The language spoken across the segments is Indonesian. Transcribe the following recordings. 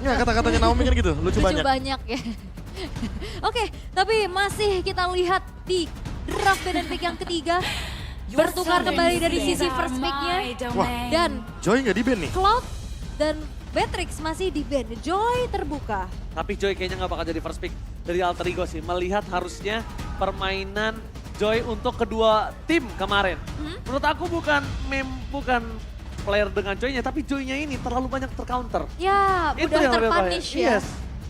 Ya kata-katanya Naomi kan gitu, lucu banyak. banyak ya. Oke, tapi masih kita lihat di draft ban and pick yang ketiga. Bertukar kembali dari sisi first pick-nya. Wah. Dan Joy nggak di ban nih? Cloud dan Beatrix masih di ban. Joy terbuka. Tapi Joy kayaknya nggak bakal jadi first pick dari Alter Ego sih. Melihat harusnya permainan Joy untuk kedua tim kemarin. Menurut aku bukan player dengan Joy-nya, tapi Joy-nya ini terlalu banyak tercounter. Ya, Itu udah yang lebih bahaya. terpunish ya. Yes.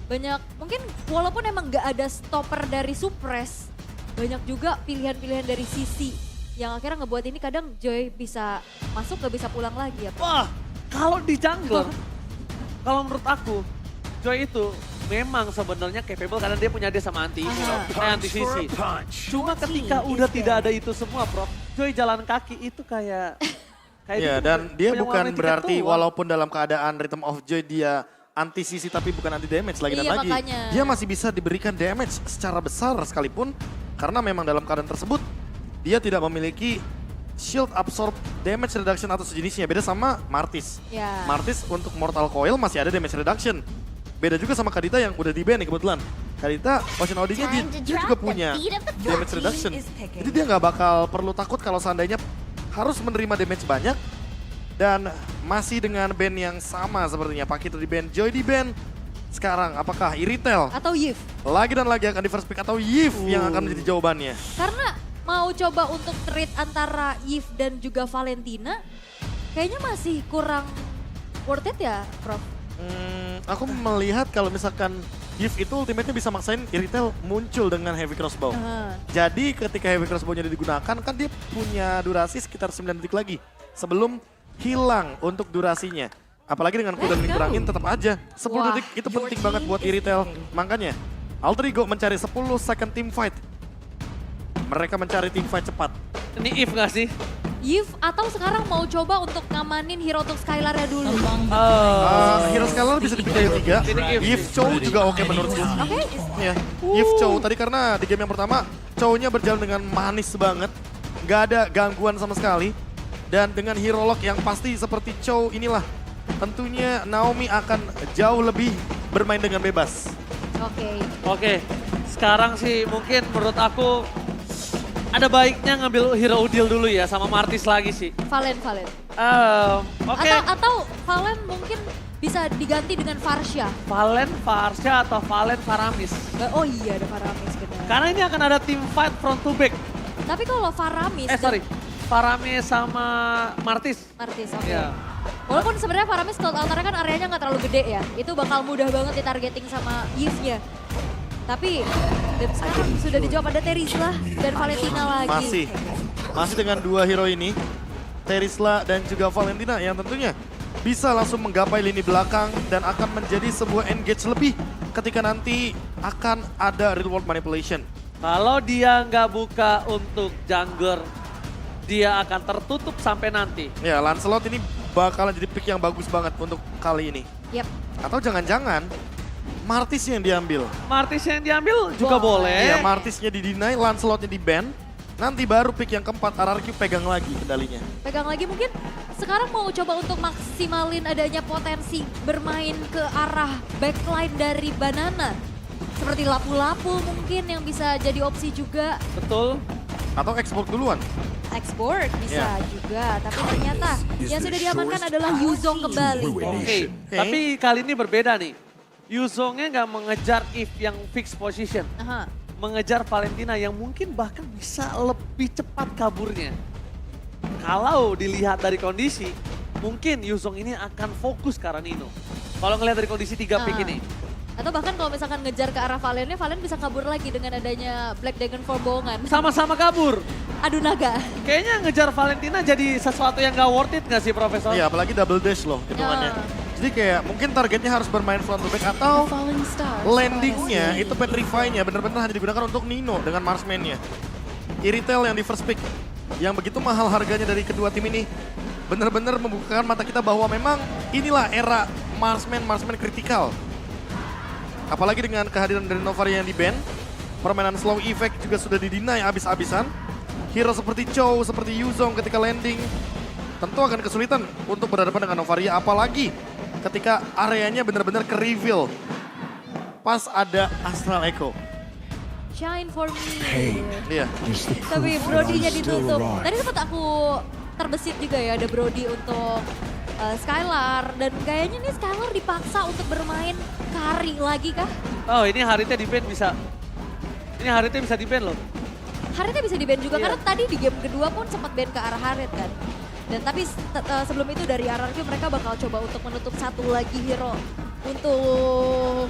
Banyak, mungkin walaupun emang nggak ada stopper dari Suppress, banyak juga pilihan-pilihan dari sisi yang akhirnya ngebuat ini kadang Joy bisa masuk gak bisa pulang lagi ya. Wah, kalau di jungler, kalau menurut aku, Joy itu memang sebenarnya capable karena dia punya dia sama anti anti sisi. Cuma ketika udah tidak ada itu semua, Prof, Joy jalan kaki itu kayak Iya, dia dan dia punya bukan warna tiket berarti tua. walaupun dalam keadaan Rhythm of Joy dia anti sisi tapi bukan anti damage lagi dan Iya, lagi. makanya. Dia masih bisa diberikan damage secara besar sekalipun karena memang dalam keadaan tersebut dia tidak memiliki shield absorb damage reduction atau sejenisnya. Beda sama Martis. Ya. Martis untuk Mortal Coil masih ada damage reduction. Beda juga sama Kadita yang udah di ban nih kebetulan. Kadita Ocean Auding-nya dia juga punya damage reduction. Jadi dia nggak bakal perlu takut kalau seandainya harus menerima damage banyak. Dan masih dengan band yang sama sepertinya. Pakito di ban, Joy di ban. Sekarang apakah Iritel Atau Yif. lagi dan lagi akan di first pick atau Yif yang akan menjadi jawabannya? Karena mau coba untuk trade antara Yif dan juga Valentina, kayaknya masih kurang worth it ya, Prof? Aku melihat kalau misalkan Yif itu ultimate-nya bisa maksain Iritel muncul dengan Heavy Crossbow. Jadi ketika Heavy Crossbow-nya digunakan kan dia punya durasi sekitar 9 detik lagi sebelum hilang untuk durasinya. Apalagi dengan cooldown yang dikurangin tetap aja 10 Wah. detik itu penting banget buat Iritel. Makanya Alter Ego mencari 10 second team fight. Mereka mencari team fight cepat. Ini if nggak sih? Yif atau sekarang mau coba untuk ngamanin hero untuk Skylar-nya dulu. Hero Scalar bisa dipilih dari 3. Pilih Yif Chow juga oke menurutku. Oke. Ya, Yif Chow tadi karena di game yang pertama Chow-nya berjalan dengan manis banget. Gak ada gangguan sama sekali. Dan dengan hero lock yang pasti seperti Chow inilah. Tentunya Naomi akan jauh lebih bermain dengan bebas. Oke. Oke, sekarang sih mungkin menurut aku ada baiknya ngambil hero Udil dulu ya sama Martis lagi sih. Valen. Oke, Atau Valen mungkin bisa diganti dengan Varsha. Valen, Varsha atau Valen, Faramis. Oh iya ada Faramis benar. Karena ini akan ada team fight front to back. Tapi kalau Faramis Faramis sama Martis. Martis, oke. Ya. Walaupun sebenarnya Faramis Cloud Altar kan areanya nggak terlalu gede ya. Itu bakal mudah banget ditargeting sama Yves-nya. Tapi sekarang sudah dijawab ada Terizla dan Valentina lagi. Masih dengan dua hero ini. Terizla dan juga Valentina yang tentunya bisa langsung menggapai lini belakang dan akan menjadi sebuah engage lebih ketika nanti akan ada real world manipulation. Kalau dia nggak buka untuk jungler, dia akan tertutup sampai nanti. Ya, Lancelot ini bakalan jadi pick yang bagus banget untuk kali ini. Yep. Atau jangan-jangan Martis yang diambil. Martis yang diambil juga boleh. Ya, Martisnya di-deny, Lancelotnya di-ban. Nanti baru pick yang keempat, RRQ pegang lagi kendalinya. Pegang lagi mungkin sekarang mau coba untuk maksimalin adanya potensi bermain ke arah backline dari Banana. Seperti lapu-lapu mungkin yang bisa jadi opsi juga. Betul. Atau export duluan. Export bisa Ya. juga, tapi ternyata yang sudah diamankan adalah Yuzong kembali. Oke, tapi kali ini berbeda nih. Yuzongnya nggak mengejar If yang fix position. Aha. Mengejar Valentina yang mungkin bahkan bisa lebih cepat kaburnya. Kalau dilihat dari kondisi, mungkin Yuzong ini akan fokus ke arah Nino. Kalau ngelihat dari kondisi 3 pick ini. Atau bahkan kalau misalkan ngejar ke arah Valennya, Valen bisa kabur lagi dengan adanya Black Dragon Forbongan. Sama-sama kabur. Adu naga. Kayaknya ngejar Valentina jadi sesuatu yang gak worth it gak sih Profesor? Iya, apalagi double dash loh hitungannya. Jadi kayak mungkin targetnya harus bermain front to back atau landingnya itu petrify-nya benar-benar hanya digunakan untuk Nino dengan Marsman-nya. Iritel yang di first pick yang begitu mahal harganya dari kedua tim ini benar-benar membukakan mata kita bahwa memang inilah era Marsman kritikal. Apalagi dengan kehadiran dari Novari yang di-ban, permainan slow effect juga sudah di-deny abis-abisan. Hero seperti Chow, seperti Yuzong ketika landing tentu akan kesulitan untuk berhadapan dengan Novaria, apalagi ketika areanya benar-benar ke-reveal. Pas ada Astral Echo. Shine for me. Iya. Tapi Brody-nya ditutup. Tadi sempat aku terbesit juga ya ada Brody untuk Skylar. Dan kayaknya nih Skylar dipaksa untuk bermain carry lagi kah? Oh ini Haritnya di ban bisa. Ini Haritnya bisa di ban loh. Haritnya bisa di-ban juga Iya. karena tadi di game kedua pun sempat ban ke arah Harit kan. Dan tapi sebelum itu dari RRQ mereka bakal coba untuk menutup satu lagi hero untuk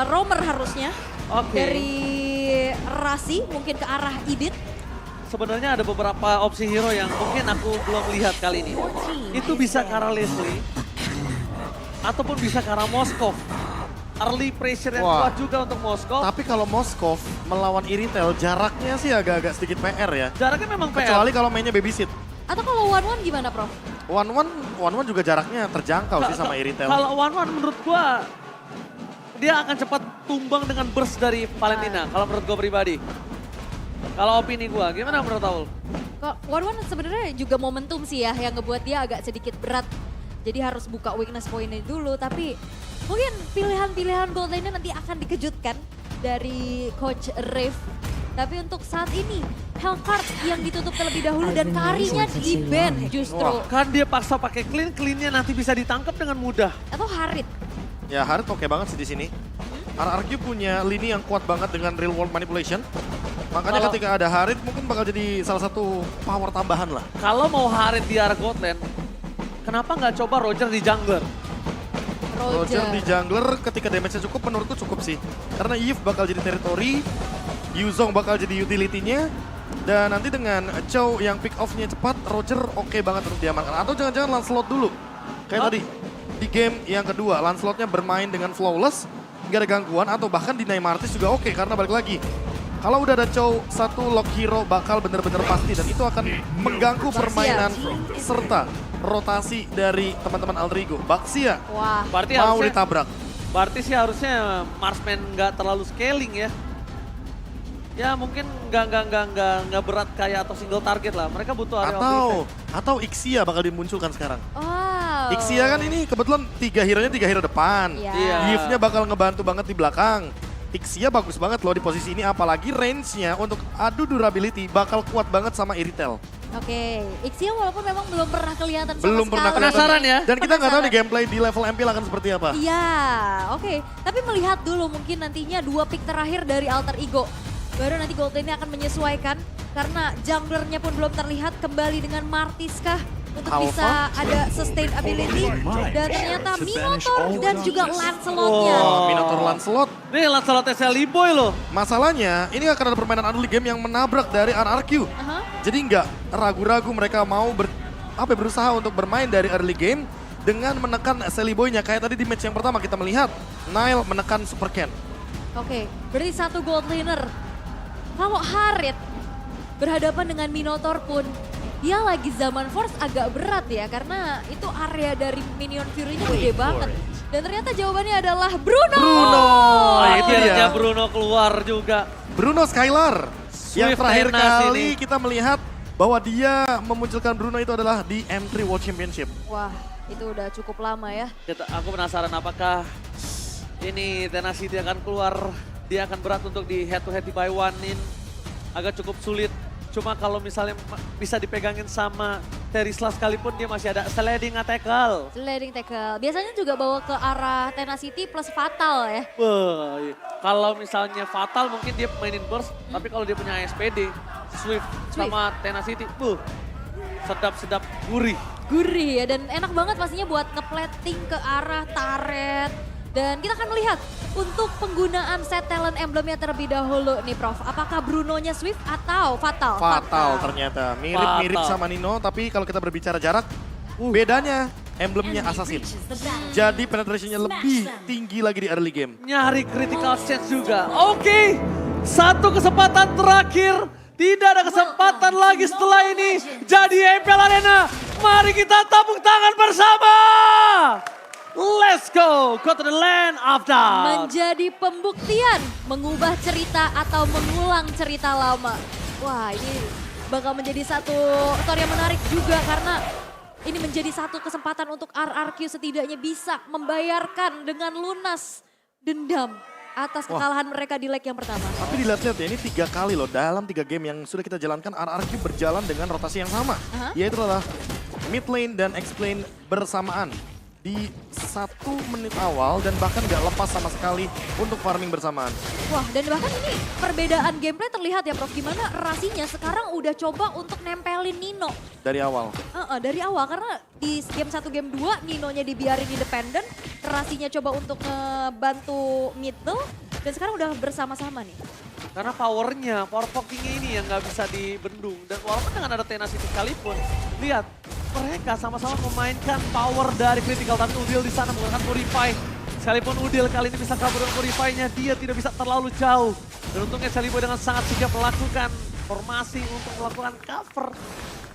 Roamer harusnya. Oke. Dari Rasi mungkin ke arah Idit. Sebenarnya ada beberapa opsi hero yang mungkin aku belum lihat kali ini. Itu bisa ke arah Leslie. Ataupun bisa ke arah Moskov. Early pressure yang Wah. kuat juga untuk Moskov. Tapi kalau Moskov melawan Iritel jaraknya sih agak-agak sedikit PR ya. Jaraknya memang PR. Kecuali kalau mainnya babysit. Atau kalau one-one gimana Prof? One-one juga jaraknya terjangkau sih sama Iritel. Kalau one-one menurut gua dia akan cepat tumbang dengan burst dari Valentina. Kalau menurut gua pribadi. Kalau opini gua, gimana menurut Aul? Kok one-one sebenarnya juga momentum sih ya yang ngebuat dia agak sedikit berat. Jadi harus buka weakness point-nya dulu. Tapi mungkin pilihan-pilihan gold lane-nya nanti akan dikejutkan dari Coach Rave. Tapi untuk saat ini Hellcard yang ditutup terlebih dahulu dan carry-nya di-ban justru. Wah. Kan dia paksa pakai clean-nya nanti bisa ditangkap dengan mudah. Atau Harit. Ya Harit oke banget sih di sini. RRQ punya lini yang kuat banget dengan real world manipulation. Makanya Kalau- ketika ada Harit mungkin bakal jadi salah satu power tambahan lah. Kalau mau Harit di arah god lane, kenapa nggak coba Roger di jungler? Roger di jungler ketika damage-nya cukup menurutku cukup sih. Karena Eve bakal jadi teritori, Yuzong bakal jadi utility-nya. Dan nanti dengan Chow yang pick off-nya cepat, Roger oke banget untuk diamankan. Atau jangan-jangan Lancelot dulu. Kayak tadi, di game yang kedua, Lancelot-nya bermain dengan flawless, nggak ada gangguan, atau bahkan di Neymartis juga oke, karena balik lagi. Kalau udah ada Chow, satu lock hero bakal bener-bener pasti, dan itu akan mengganggu permainan serta rotasi dari teman-teman Aldrigo. Baxia Wah, Berarti mau harusnya, ditabrak. berarti sih harusnya Marsman nggak terlalu scaling ya. Ya mungkin nggak berat kayak atau single target lah. Mereka butuh area of defense. Atau Ixia bakal dimunculkan sekarang. wow. Ixia kan ini kebetulan tiga hero depan. Iya. Iya. Yves-nya bakal ngebantu banget di belakang. Ixia bagus banget loh di posisi ini, apalagi range-nya untuk adu durability bakal kuat banget sama Iritel. Oke, Ixia walaupun memang belum pernah kelihatan sama Belum pernah sekali. kelihatan. Penasaran ya? Dan kita nggak tahu Penasaran. nih gameplay di level MPL akan seperti apa. Iya, oke. Tapi melihat dulu mungkin nantinya 2 pick terakhir dari Alter Ego. Baru nanti gold lane-nya akan menyesuaikan. Karena junglernya pun belum terlihat kembali dengan Martis kah untuk Alpha. bisa ada sustain ability. Dan ternyata Minotaur dan juga Lancelot-nya. Wow. Minotaur Lancelot. Nih Lancelot Sally Boy loh. Masalahnya ini akan ada permainan early game yang menabrak dari RRQ. Aha. Jadi nggak ragu-ragu mereka mau berusaha untuk bermain dari early game dengan menekan Sally Boy-nya. Kayak tadi di match yang pertama kita melihat Nile menekan Super Ken. Oke, berarti satu gold laner. Kalau Harit berhadapan dengan Minotaur pun, dia lagi zaman Force agak berat ya. Karena itu area dari minion Fury-nya gede banget. Dan ternyata jawabannya adalah Bruno! Oh, itu Akhirnya dia. Bruno keluar juga. Bruno Skylar. Yang Swift terakhir Tenas kali ini. kita melihat bahwa dia memunculkan Bruno itu adalah di M3 World Championship. Wah, itu udah cukup lama ya. Aku penasaran apakah ini Tenacity akan keluar. Dia akan berat untuk di head to head di by one-in. Agak cukup sulit. Cuma kalau misalnya bisa dipegangin sama Terisla sekalipun dia masih ada sliding tackle. Sliding tackle. Biasanya juga bawa ke arah Tenacity plus Fatal ya. Wah, iya. Kalau misalnya Fatal mungkin dia mainin burst. Tapi kalau dia punya SPD, Swift sama Tenacity, sedap-sedap gurih. Gurih ya, dan enak banget pastinya buat ngeplating ke arah turret. Dan kita akan melihat untuk penggunaan set talent emblemnya terlebih dahulu nih Prof. Apakah Brunonya Swift atau Fatal? Fatal ternyata. Mirip-mirip Fatal. sama Nino, tapi kalau kita berbicara jarak, bedanya emblemnya Assassin. Jadi penetrationnya lebih tinggi lagi di early game. Nyari critical chance juga. Oke, satu kesempatan terakhir. Tidak ada kesempatan lagi setelah ini. Jadi MPL Arena, mari kita tepuk tangan bersama. Let's go to the land of doubt. Menjadi pembuktian mengubah cerita atau mengulang cerita lama. Wah, ini bakal menjadi satu story yang menarik juga karena ini menjadi satu kesempatan untuk RRQ setidaknya bisa membayarkan dengan lunas dendam atas kekalahan mereka di leg yang pertama. Tapi dilihat-lihat ya, ini 3 kali loh dalam 3 game yang sudah kita jalankan RRQ berjalan dengan rotasi yang sama. Yaitu adalah mid lane dan X lane bersamaan di 1 menit awal dan bahkan gak lepas sama sekali untuk farming bersamaan. Wah, dan bahkan ini perbedaan gameplay terlihat ya Prof, gimana Rasinya sekarang udah coba untuk nempelin Nino. Dari awal. Dari awal, karena di game 1, game 2 Ninonya dibiarin independen, Rasinya coba untuk ngebantu middle, dan sekarang udah bersama-sama nih. Karena powernya, power pokingnya ini yang nggak bisa dibendung. Dan walaupun dengan ada tenacity sekalipun, lihat mereka sama-sama memainkan power dari critical. Tapi Udil di sana menggunakan Purify. Sekalipun Udil kali ini bisa kabur dengan Purify-nya, dia tidak bisa terlalu jauh. Dan untungnya Celiboy dengan sangat sigap melakukan formasi untuk melakukan cover.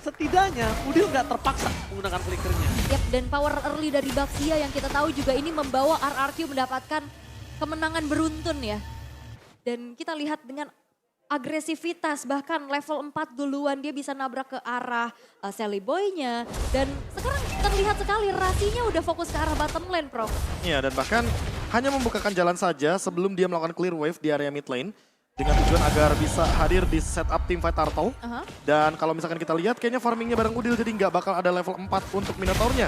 Setidaknya Udil nggak terpaksa menggunakan flickernya. Yap, dan power early dari Baxia yang kita tahu juga ini membawa RRQ mendapatkan kemenangan beruntun ya. Dan kita lihat dengan agresivitas, bahkan level 4 duluan dia bisa nabrak ke arah Celiboy-nya. Dan sekarang terlihat sekali Rasinya udah fokus ke arah bottom lane, Prof. Iya, dan bahkan hanya membukakan jalan saja sebelum dia melakukan clear wave di area mid lane. Dengan tujuan agar bisa hadir di setup teamfight Turtle. Dan kalau misalkan kita lihat kayaknya farmingnya bareng Udil jadi nggak bakal ada level 4 untuk Minotaur-nya.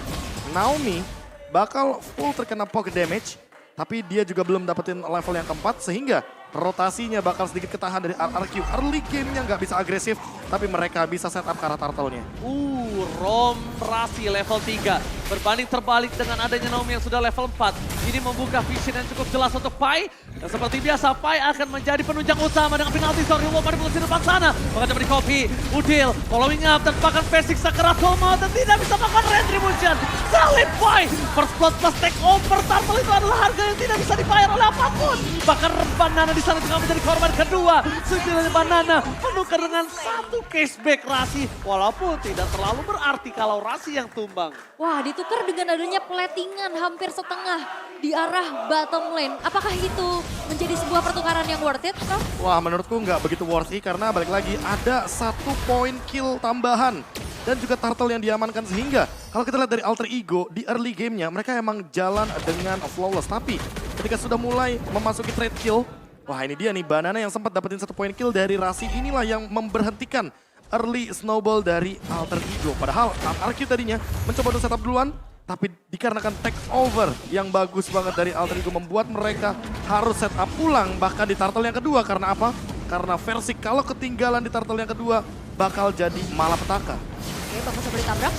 Naomi bakal full terkena pocket damage. Tapi dia juga belum dapetin level yang keempat sehingga rotasinya bakal sedikit ketahan dari RRQ. Early game-nya nggak bisa agresif, tapi mereka bisa setup ke arah Turtle-nya. Rom Rasi level 3. Berbanding terbalik dengan adanya Naomi yang sudah level 4. Ini membuka vision yang cukup jelas untuk Pai. Dan seperti biasa, Pai akan menjadi penunjang utama dengan penalti sorry wall manipulasi depan sana. Bahkan coba di copy, Udil following up dan bahkan basic sekeras Toma dan tidak bisa makan retribution. Salib Pai, first blood plus take over Turtle itu adalah harga yang tidak bisa dibayar oleh apapun. Bahkan Banana di sana juga menjadi korban kedua. Setidaknya Banana menukar dengan satu cashback Rasi. Walaupun tidak terlalu berarti kalau Rasi yang tumbang. Wah, ditukar dengan adanya platingan hampir setengah di arah bottom lane. Apakah itu menjadi sebuah pertukaran yang worth it, Prof? Wah, menurutku nggak begitu worth it karena balik lagi ada 1 poin kill tambahan. Dan juga Turtle yang diamankan sehingga kalau kita lihat dari alter ego di early gamenya mereka emang jalan dengan flawless. Tapi ketika sudah mulai memasuki trade kill, wah ini dia nih Banana yang sempat dapetin 1 poin kill dari Rasi inilah yang memberhentikan early snowball dari alter ego. Padahal RRQ tadinya mencoba untuk setup duluan, tapi dikarenakan take over yang bagus banget dari alter ego membuat mereka harus setup ulang bahkan di Turtle yang kedua. Karena apa? Karena versi kalau ketinggalan di Turtle yang kedua bakal jadi malapetaka. Oke, bagus seperti tabrak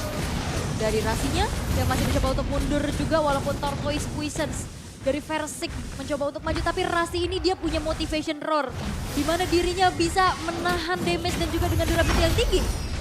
dari Rasinya yang masih mencoba untuk mundur juga walaupun Tortoise Puissance dari Versik mencoba untuk maju, tapi Rasi ini dia punya motivation roar di mana dirinya bisa menahan damage dan juga dengan durability yang tinggi.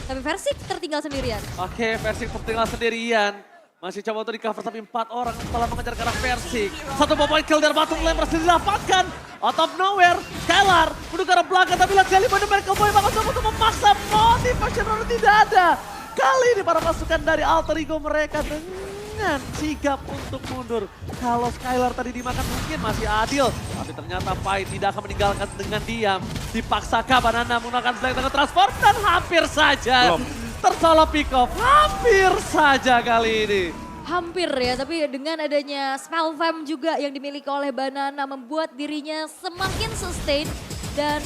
Tapi Versik tertinggal sendirian. Oke, Versik tertinggal sendirian. Masih coba untuk di cover tapi 4 orang setelah mengejar ke arah Versik. 1 point kill dari bottom lane berhasil didapatkan. Out of nowhere, Skylar menuju ke arah belakang tapi lihat Shelly benar-benar kembali bakal coba untuk memaksa motivation roar tidak ada. Kali ini para pasukan dari alter ego mereka dengan sigap untuk mundur. Kalau Skylar tadi dimakan mungkin masih adil. Tapi ternyata Pai tidak akan meninggalkan dengan diam. Dipaksakah Banana menggunakan flank dengan transform dan hampir saja tersalah pick off. Hampir saja kali ini. Hampir ya, tapi dengan adanya spell fam juga yang dimiliki oleh Banana membuat dirinya semakin sustain. Dan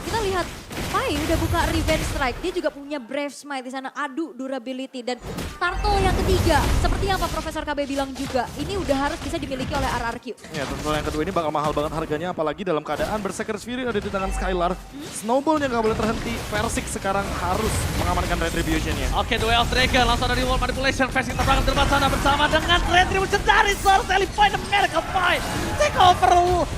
kita lihat Pai udah buka revenge strike, dia juga punya brave smite di sana, adu durability dan Turtle yang ketiga. Seperti apa Profesor KB bilang juga, ini udah harus bisa dimiliki oleh RRQ. Ya, Turtle yang kedua ini bakal mahal banget harganya apalagi dalam keadaan Berserker Fury ada di tangan Skylar. Snowballnya nggak boleh terhenti, Versik sekarang harus mengamankan retribution-nya. Oke, Duel of Dragon langsung dari wall manipulation. Versik terbang terdepan sana bersama dengan retribution dari Source Elify the Miracle Fight. Take over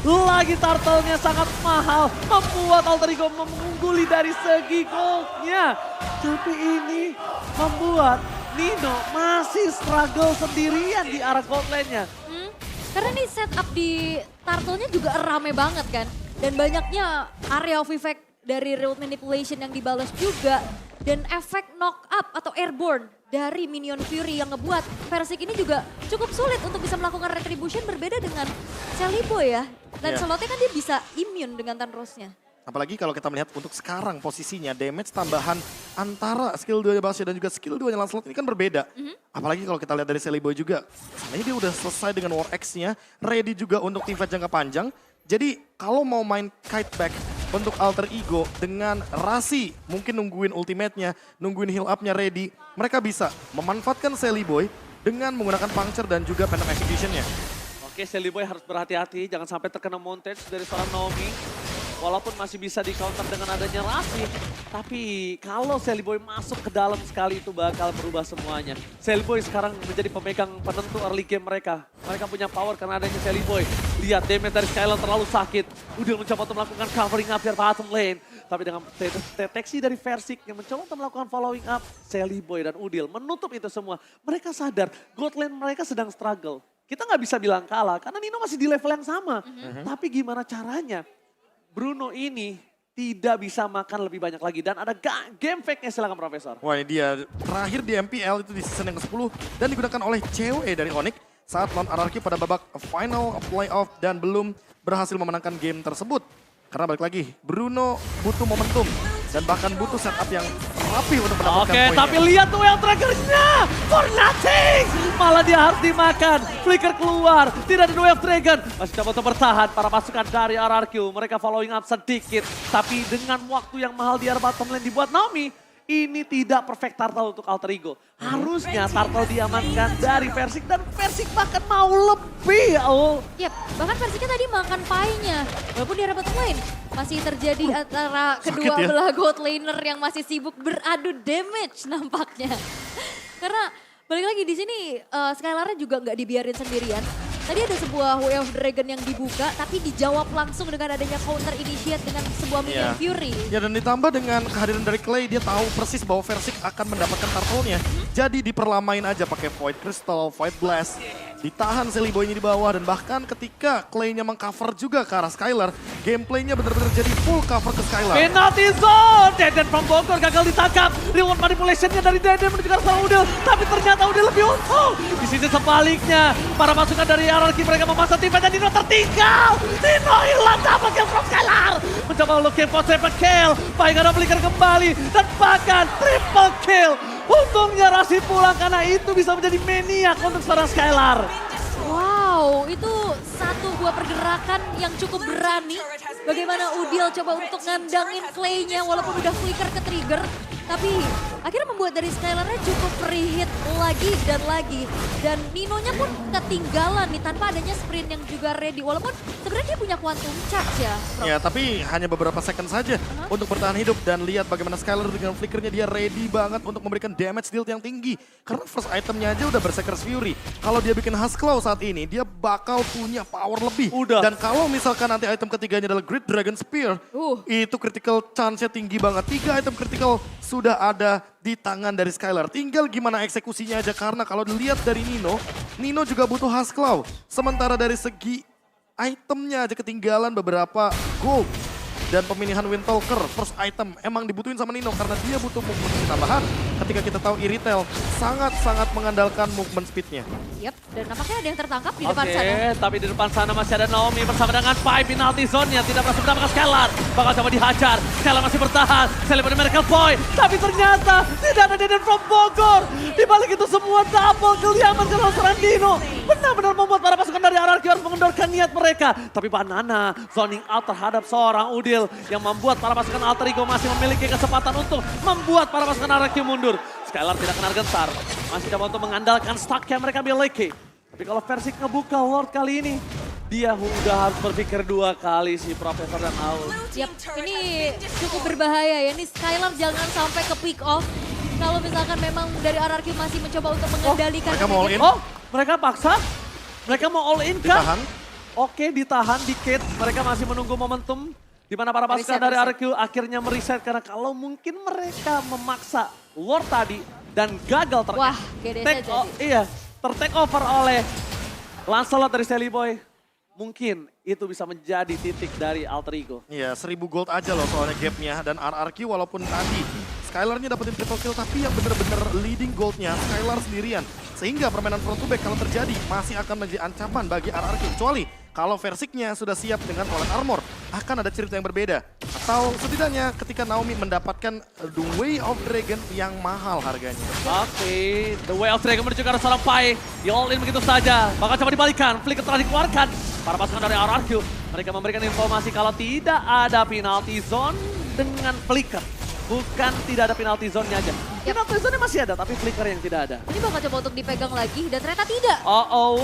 lagi Turtle-nya sangat mahal, membuat alter ego mengungguli dari segi goldnya. Tapi ini membuat Nino masih struggle sendirian di arah gold lane-nya. Karena nih setup di Turtle-nya juga rame banget kan. Dan banyaknya area of effect dari route manipulation yang dibalas juga. Dan efek knock up atau airborne dari minion Fury yang ngebuat Versik ini juga cukup sulit untuk bisa melakukan retribution berbeda dengan Celiboy ya. Dan slotnya kan dia bisa immune dengan Thunderous-nya. Apalagi kalau kita melihat untuk sekarang posisinya damage tambahan antara skill 2-nya Basya dan juga skill 2-nya Lancelot ini kan berbeda. Apalagi kalau kita lihat dari Sally Boy juga. Sebenarnya dia udah selesai dengan War X-nya, ready juga untuk teamfight jangka panjang. Jadi kalau mau main kite back untuk alter ego dengan Rasi, mungkin nungguin ultimate-nya, nungguin heal up-nya ready, mereka bisa memanfaatkan Sally Boy dengan menggunakan puncture dan juga phantom execution-nya. Oke, Sally Boy harus berhati-hati, jangan sampai terkena montage dari seorang Naomi. Walaupun masih bisa di-counter dengan adanya Rasi, tapi kalau Sally Boy masuk ke dalam sekali itu bakal berubah semuanya. Sally Boy sekarang menjadi pemegang penentu early game mereka. Mereka punya power karena adanya Sally Boy. Lihat damage dari Skylar terlalu sakit. Udil mencoba untuk melakukan covering up dari bottom lane. Tapi dengan deteksi dari Versik yang mencoba untuk melakukan following up, Sally Boy dan Udil menutup itu semua. Mereka sadar God lane mereka sedang struggle. Kita nggak bisa bilang kalah karena Nino masih di level yang sama. Tapi gimana caranya? Bruno ini tidak bisa makan lebih banyak lagi. Dan ada game fake-nya, silakan Profesor. Wah, ini dia terakhir di MPL itu di season yang ke-10 dan digunakan oleh COE dari Onyx saat lawan RRQ pada babak final playoff dan belum berhasil memenangkan game tersebut. Karena balik lagi, Bruno butuh momentum dan bahkan butuh setup yang rapi untuk mendapatkan poinnya. Tapi lihat tuh yang triggernya, for nothing. Malah dia harus dimakan, flicker keluar, tidak ada wave dragon. Masih coba untuk bertahan para pasukan dari RRQ, mereka following up sedikit. Tapi dengan waktu yang mahal di area bottom lane dibuat Naomi, ini tidak perfect turtle untuk alter ego. Harusnya turtle diamankan dari Versik dan Versik bahkan mau lebih. Yap, bahkan Versiknya tadi makan pie-nya. Walaupun di area bottom lane masih terjadi antara kedua ya. belah gold laner yang masih sibuk beradu damage nampaknya. Karena balik lagi di sini Skylar juga nggak dibiarin sendirian. Tadi ada sebuah Way of Dragon yang dibuka, tapi dijawab langsung dengan adanya counter initiate dengan sebuah minion Fury. Ya, dan ditambah dengan kehadiran dari Clay, dia tahu persis bahwa Versik akan mendapatkan turtle-nya. Jadi diperlamain aja pakai Void Crystal, Void Blast. Ditahan Sally Boy-nya di bawah dan bahkan ketika Clay-nya mengcover juga ke arah Skylar, gameplaynya benar-benar jadi full cover ke Skylar. Penalty zone, Deden from Bogor gagal ditangkap. Reward manipulation-nya dari Deden menuju ke arah Udil, tapi ternyata Udil lebih untung. Di sisi sebaliknya, para pasukan dari RRQ mereka memaksa tim dan Nino tertinggal. Nino hilang double kill from Skylar. Mencoba looking for triple kill, baik ada flicker kembali dan bahkan triple kill. Untungnya Rasi pulang karena itu bisa menjadi maniak untuk seorang Skylar. Wow, itu satu buah pergerakan yang cukup berani. Bagaimana Udil coba untuk ngandangin Clay-nya walaupun udah flicker ke trigger. Tapi akhirnya membuat dari Skylar-nya cukup free hit lagi dan lagi. Dan Nino-nya pun ketinggalan nih tanpa adanya sprint yang juga ready. Walaupun sebenarnya dia punya quantum charge ya. Bro. Ya, tapi hanya beberapa second saja untuk bertahan hidup. Dan lihat bagaimana Skylar dengan flickernya dia ready banget untuk memberikan damage deal yang tinggi. Karena first itemnya aja udah Berserker's Fury. Kalau dia bikin Husklaw saat ini, dia bakal punya power lebih. Udah. Dan kalau misalkan nanti item ketiganya adalah Great Dragon Spear, itu critical chance-nya tinggi banget. 3 item critical sudah ada di tangan dari Skylar. Tinggal gimana eksekusinya aja karena kalau dilihat dari Nino, Nino juga butuh Husklaw. Sementara dari segi itemnya aja ketinggalan beberapa gold. Dan pemilihan Windtalker first item emang dibutuhin sama Nino karena dia butuh movement speed tambahan. Ketika kita tahu Iritel sangat-sangat mengandalkan movement speednya. Yap, dan nampaknya ada yang tertangkap di depan sana. Tapi di depan sana masih ada Naomi bersama dengan Pai penalty zone-nya. Tidak berhasil mendapatkan Skylar. Bakal coba dihajar. Skylar masih bertahan. Skylar pada Miracle Boy. Tapi ternyata tidak ada Deden from Bogor. Di balik itu semua double kill diamankan oleh seorang Nino. Benar-benar membuat para pasukan dari RRQ harus mengendorkan niat mereka. Tapi Banana zoning out terhadap seorang Udil yang membuat para pasukan alter ego masih memiliki kesempatan untuk membuat para pasukan RRQ mundur. Skylar tidak kena gentar, masih coba untuk mengandalkan stock yang mereka miliki. Tapi kalau Versik ngebuka Lord kali ini, dia udah harus berpikir 2 kali si Profesor dan Aul. Yap, ini cukup berbahaya ya. Ini Skylar jangan sampai ke pick off. Kalau misalkan memang dari RRQ masih mencoba untuk mengendalikan. Mereka mau all in? Oh, mereka paksa? Mereka mau all in kah? Ditahan. Oke, ditahan dikit. Mereka masih menunggu momentum. Di mana para pasukan dari RRQ akhirnya mereset. Karena kalau mungkin mereka memaksa Lord tadi dan gagal Wah, GDS tertake over oleh Lancelot dari Sally Boy. Mungkin itu bisa menjadi titik dari alter ego. Iya, 1000 gold aja loh soalnya gapnya. Dan RRQ walaupun tadi Skylar-nya dapetin triple kill, tapi yang bener-bener leading goldnya Skylar sendirian. Sehingga permainan front to back kalau terjadi masih akan menjadi ancaman bagi RRQ. Kecuali kalau Versiknya sudah siap dengan Fallen Armor, akan ada cerita yang berbeda. Atau setidaknya ketika Naomi mendapatkan The Way of Dragon yang mahal harganya. Oke, The Way of Dragon menuju ke arah seorang Pai. Di all in begitu saja. Bakal coba dibalikan. Flicker telah dikeluarkan. Para pasukan dari RRQ. Mereka memberikan informasi kalau tidak ada penalty zone dengan Flicker. Bukan tidak ada penalty zone-nya aja. Penalty zone-nya masih ada, tapi Flicker yang tidak ada. Ini bakal coba untuk dipegang lagi dan ternyata tidak.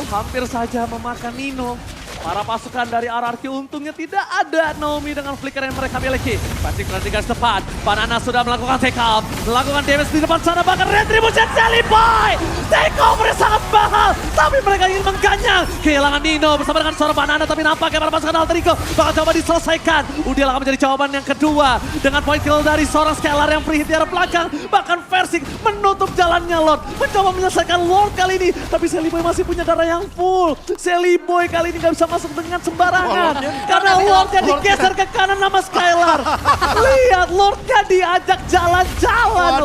Hampir saja memakan Nino. Para pasukan dari RRQ untungnya tidak ada Naomi dengan flicker yang mereka miliki. Pasti perhatikan depan. Banana sudah melakukan take out. Melakukan damage di depan sana. Bahkan Retribution Sally Boy. Take over yang sangat mahal. Tapi mereka ingin mengganyang. Kehilangan Nino bersama dengan seorang Banana. Tapi nampaknya para pasukan Alter Ego bakal coba diselesaikan. Udil akan menjadi jawaban yang kedua. Dengan point kill dari seorang Scalar yang free hit di arah belakang. Bahkan Versing menutup jalannya Lord. Mencoba menyelesaikan Lord kali ini. Tapi Sally Boy masih punya darah yang full. Sally Boy kali ini gak bisa masuk dengan sembarangan. Karena Lordnya digeser ke kanan nama Skylar. Lihat Lordnya diajak jalan-jalan.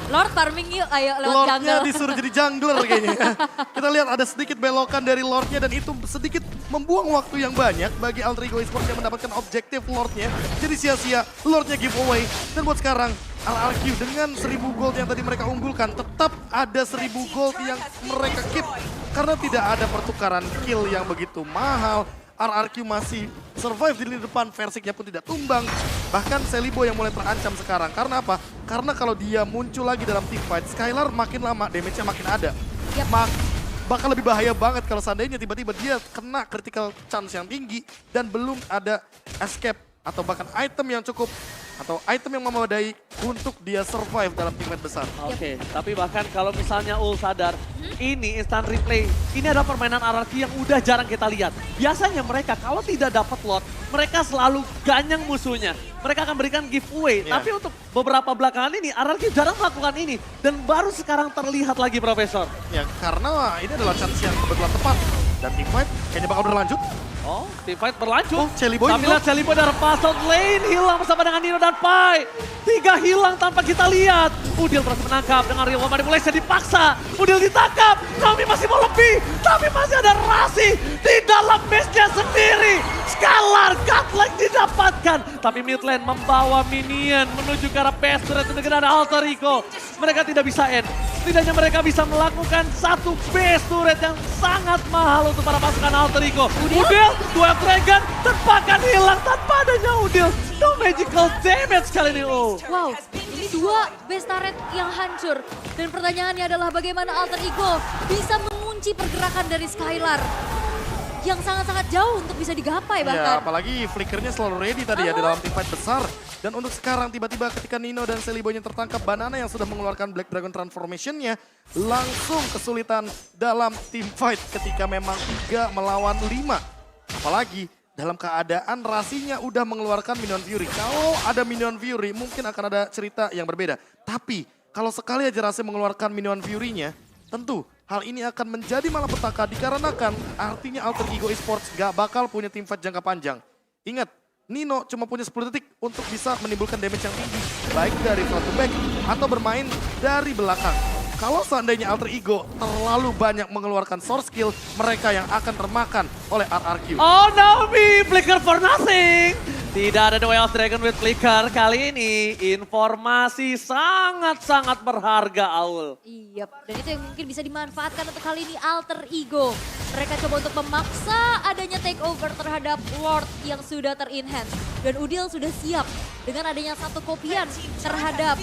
Lord farming yuk, ayo lewat Lordnya jungle. disuruh jadi jungler kayaknya. Kita lihat ada sedikit belokan dari Lordnya dan itu sedikit membuang waktu yang banyak bagi Alter Ego Esports yang mendapatkan objektif Lordnya. Jadi sia-sia Lordnya giveaway. Dan buat sekarang RRQ dengan 1000 gold yang tadi mereka unggulkan tetap ada 1000 gold yang mereka keep. Karena tidak ada pertukaran kill yang begitu mahal. RRQ masih survive di lini depan, Versiknya pun tidak tumbang. Bahkan Sally Boy yang mulai terancam sekarang. Karena apa? Karena kalau dia muncul lagi dalam teamfight, Skylar makin lama damage-nya makin ada. Yep. Bakal lebih bahaya banget kalau seandainya tiba-tiba dia kena critical chance yang tinggi dan belum ada escape atau bahkan item yang cukup atau item yang memadai untuk dia survive dalam teamfight besar. Oke, tapi bahkan kalau misalnya Ul sadar, ini instant replay, ini adalah permainan RRQ yang udah jarang kita lihat. Biasanya mereka kalau tidak dapat lot, mereka selalu ganyang musuhnya. Mereka akan berikan giveaway, tapi untuk beberapa belakangan ini RRQ jarang melakukan ini. Dan baru sekarang terlihat lagi Profesor. Ya karena ini adalah chance yang kebetulan tepat dan teamfight kayaknya bakal berlanjut. Oh, teamfight berlanjut. Sally Boy Tapi lihat Sally Boy dari puzzle lane hilang bersama dengan Nino dan Pai. 3 hilang tanpa kita lihat. Udil berhasil menangkap dengan real manipulation dipaksa. Udil ditangkap. Naomi masih mau lebih. Tapi masih ada Rasi di dalam base-nya sendiri. Scalar Godlike didapatkan. Tapi mid lane membawa minion menuju ke arah base turret dengan ada Alter Ego. Mereka tidak bisa end. Setidaknya mereka bisa melakukan satu base turret yang sangat mahal untuk para pasukan Alter Ego. Udil, Duel Dragon, terpakan hilang tanpa adanya Udil. No magical damage kali ini. Wow, ini 2 base turret yang hancur. Dan pertanyaannya adalah bagaimana Alter Ego bisa mengunci pergerakan dari Skylar. Yang sangat-sangat jauh untuk bisa digapai Ya, bahkan. apalagi flickernya selalu ready tadi ya di dalam teamfight besar. Dan untuk sekarang tiba-tiba ketika Nino dan Sally Boy-nya tertangkap, Banana yang sudah mengeluarkan Black Dragon Transformation-nya langsung kesulitan dalam teamfight ketika memang 3 melawan 5. Apalagi dalam keadaan Rasinya udah mengeluarkan Minion Fury. Kalau ada Minion Fury mungkin akan ada cerita yang berbeda. Tapi kalau sekali aja Rasi mengeluarkan Minion Fury-nya, tentu hal ini akan menjadi malapetaka dikarenakan artinya Alter Ego Esports gak bakal punya teamfight jangka panjang. Ingat, Nino cuma punya 10 detik untuk bisa menimbulkan damage yang tinggi. Baik dari front to back atau bermain dari belakang. Kalau seandainya Alter Ego terlalu banyak mengeluarkan source skill, mereka yang akan termakan oleh RRQ. Oh Naomi, Flicker for nothing. Tidak ada The Way of Dragon with Flicker. Kali ini informasi sangat-sangat berharga, Aul. Iya, dan itu yang mungkin bisa dimanfaatkan untuk kali ini Alter Ego. Mereka coba untuk memaksa adanya takeover terhadap Lord yang sudah ter-enhance. Dan Udil sudah siap dengan adanya satu kopian terhadap